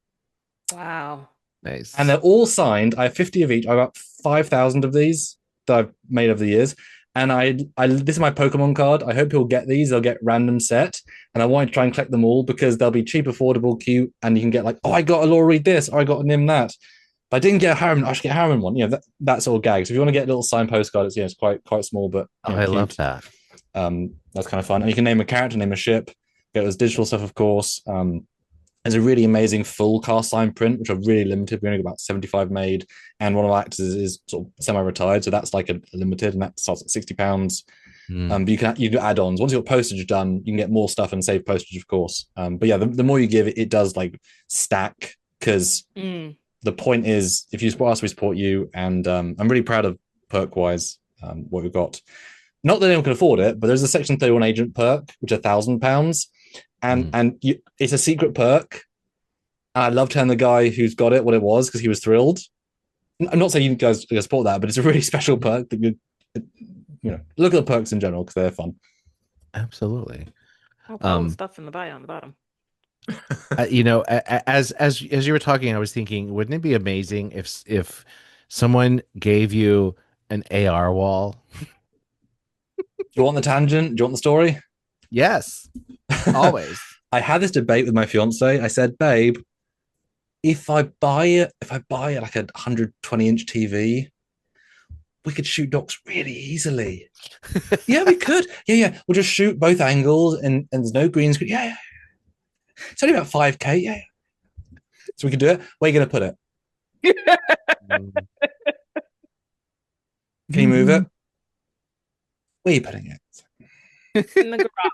Wow. Nice. And they're all signed. I have 50 of each. I have about 5,000 of these that I've made over the years. And I this is my Pokemon card. I hope you'll get these. They'll get random set. And I want to try and collect them all because they'll be cheap, affordable, cute. And you can get like, oh, I got a Laurie this, or I got a Nim that. But I didn't get a Harriman. I should get a Harriman one. You know, that's all gags. So if you want to get a little signed postcard, it's, you know, it's quite small, but I love that. That's kind of fun. And you can name a character, name a ship. Get those digital stuff, of course. There's a really amazing full cast sign print, which are really limited. We only got about 75 made, and one of our actors is sort of semi-retired, so that's like a limited, and that starts at £60. But you can do add-ons. Once your postage done, you can get more stuff and save postage, of course. But yeah, the more you give, it does like stack, because the point is, if you support us, we support you, and I'm really proud of perk-wise what we've got. Not that anyone can afford it, but there's a Section 31 agent perk, which is £1,000. And it's a secret perk. And I love telling the guy who's got it what it was, because he was thrilled. I'm not saying you guys support that, but it's a really special perk that you look at the perks in general because they're fun. Absolutely. Stuff in the bio on the bottom. As you were talking, I was thinking, wouldn't it be amazing if someone gave you an AR wall? Do you want the tangent? Do you want the story? Yes. Always. I had this debate with my fiance. I said, babe, if I buy like a 120-inch TV, we could shoot docs really easily. Yeah, we could. Yeah. We'll just shoot both angles, and there's no green screen. Yeah. It's only about 5K. Yeah. So we can do it. Where are you going to put it? Can you move it? Where are you putting it? In the garage.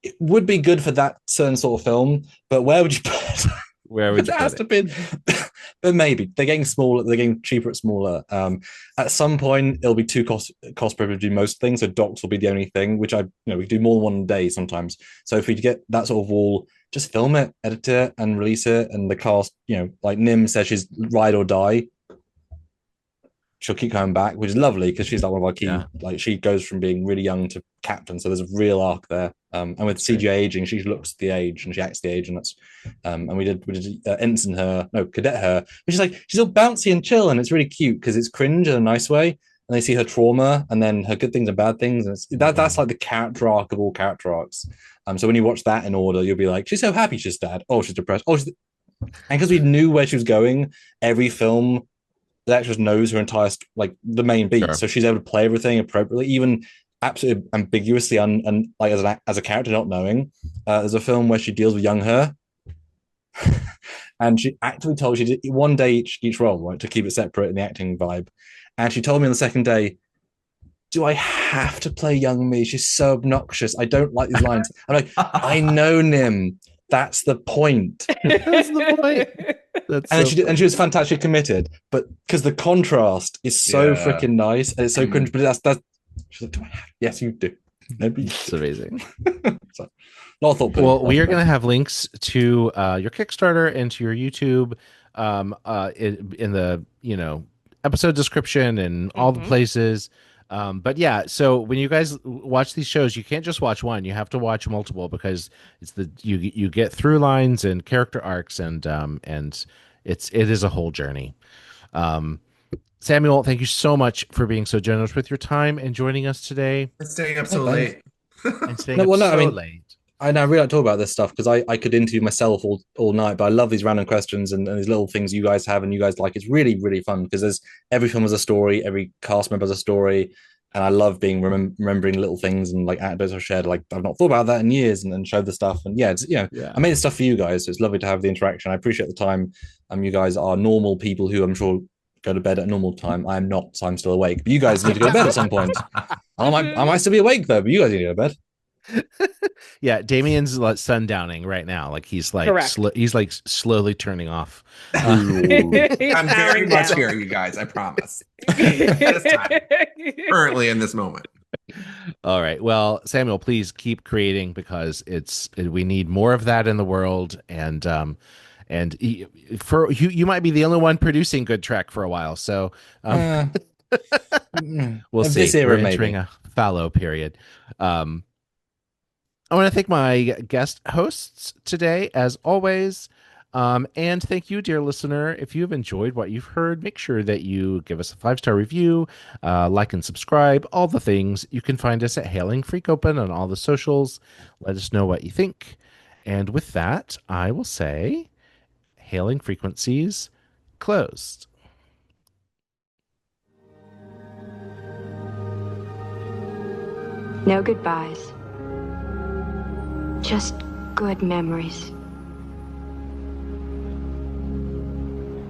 It would be good for that certain sort of film, but where would you put it? Where would you it has put to it? be. But maybe they're getting smaller. They're getting cheaper at smaller. At some point, it'll be too cost prohibitive to do most things. So docs will be the only thing. Which we do more than one a day sometimes. So if we get that sort of wall, just film it, edit it, and release it. And the cast, like Nim says, she's ride or die. She'll keep coming back, which is lovely because she's like one of our key. Yeah. Like she goes from being really young to captain, so there's a real arc there. And with CGI aging, she looks the age and she acts the age, and that's. And we did cadet her, which is like she's all bouncy and chill, and it's really cute because it's cringe in a nice way. And they see her trauma and then her good things and bad things, and that's like the character arc of all character arcs. So when you watch that in order, you'll be like, she's so happy she's sad. Oh, she's depressed. Oh, and because we knew where she was going, every film. The actress knows her entire like the main beat, sure. So she's able to play everything appropriately, even absolutely ambiguously, and like as a character not knowing. There's a film where she deals with young her, and she actually told she did one day each role, right, to keep it separate in the acting vibe. And she told me on the second day, "Do I have to play young me? She's so obnoxious. I don't like these lines." I'm like, "I know, Nim. That's the point." That's the point. And she was fantastically committed, but because the contrast is so freaking nice and it's so cringe, but that's she's like, do I have? Yes, you do. It's amazing. So, not a thought. Well, we are going to have links to your Kickstarter and to your YouTube in the episode description and all the places. But yeah, so when you guys watch these shows, you can't just watch one. You have to watch multiple because it's you get through lines and character arcs, and it is a whole journey. Samuel, thank you so much for being so generous with your time and joining us today. And staying up so late. And staying up so late. I know I really like to talk about this stuff because I could interview myself all night, but I love these random questions and these little things you guys have and you guys like. It's really, really fun because there's every film has a story, every cast member has a story. And I love being remembering little things and like anecdotes I've shared. Like I've not thought about that in years and showed the stuff. And yeah, it's, Yeah. I made this stuff for you guys. So it's lovely to have the interaction. I appreciate the time. You guys are normal people who I'm sure go to bed at a normal time. I'm not, so I'm still awake. But you guys need to go to bed at some point. I might still be awake though, but you guys need to go to bed. Yeah, Damien's like sundowning right now. Like he's like he's like slowly turning off. I'm very much here, you guys. I promise. This time. Currently in this moment. All right. Well, Samuel, please keep creating because we need more of that in the world. And for you might be the only one producing good Trek for a while. So we'll see. We're entering a fallow period. I want to thank my guest hosts today, as always. And thank you, dear listener. If you've enjoyed what you've heard, make sure that you give us a 5-star review, like and subscribe, all the things. You can find us at Hailing Freak Open on all the socials. Let us know what you think. And with that, I will say, Hailing Frequencies closed. No goodbyes. Just good memories.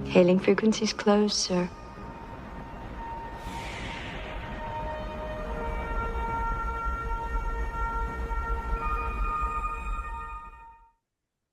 Hailing frequencies closed, sir.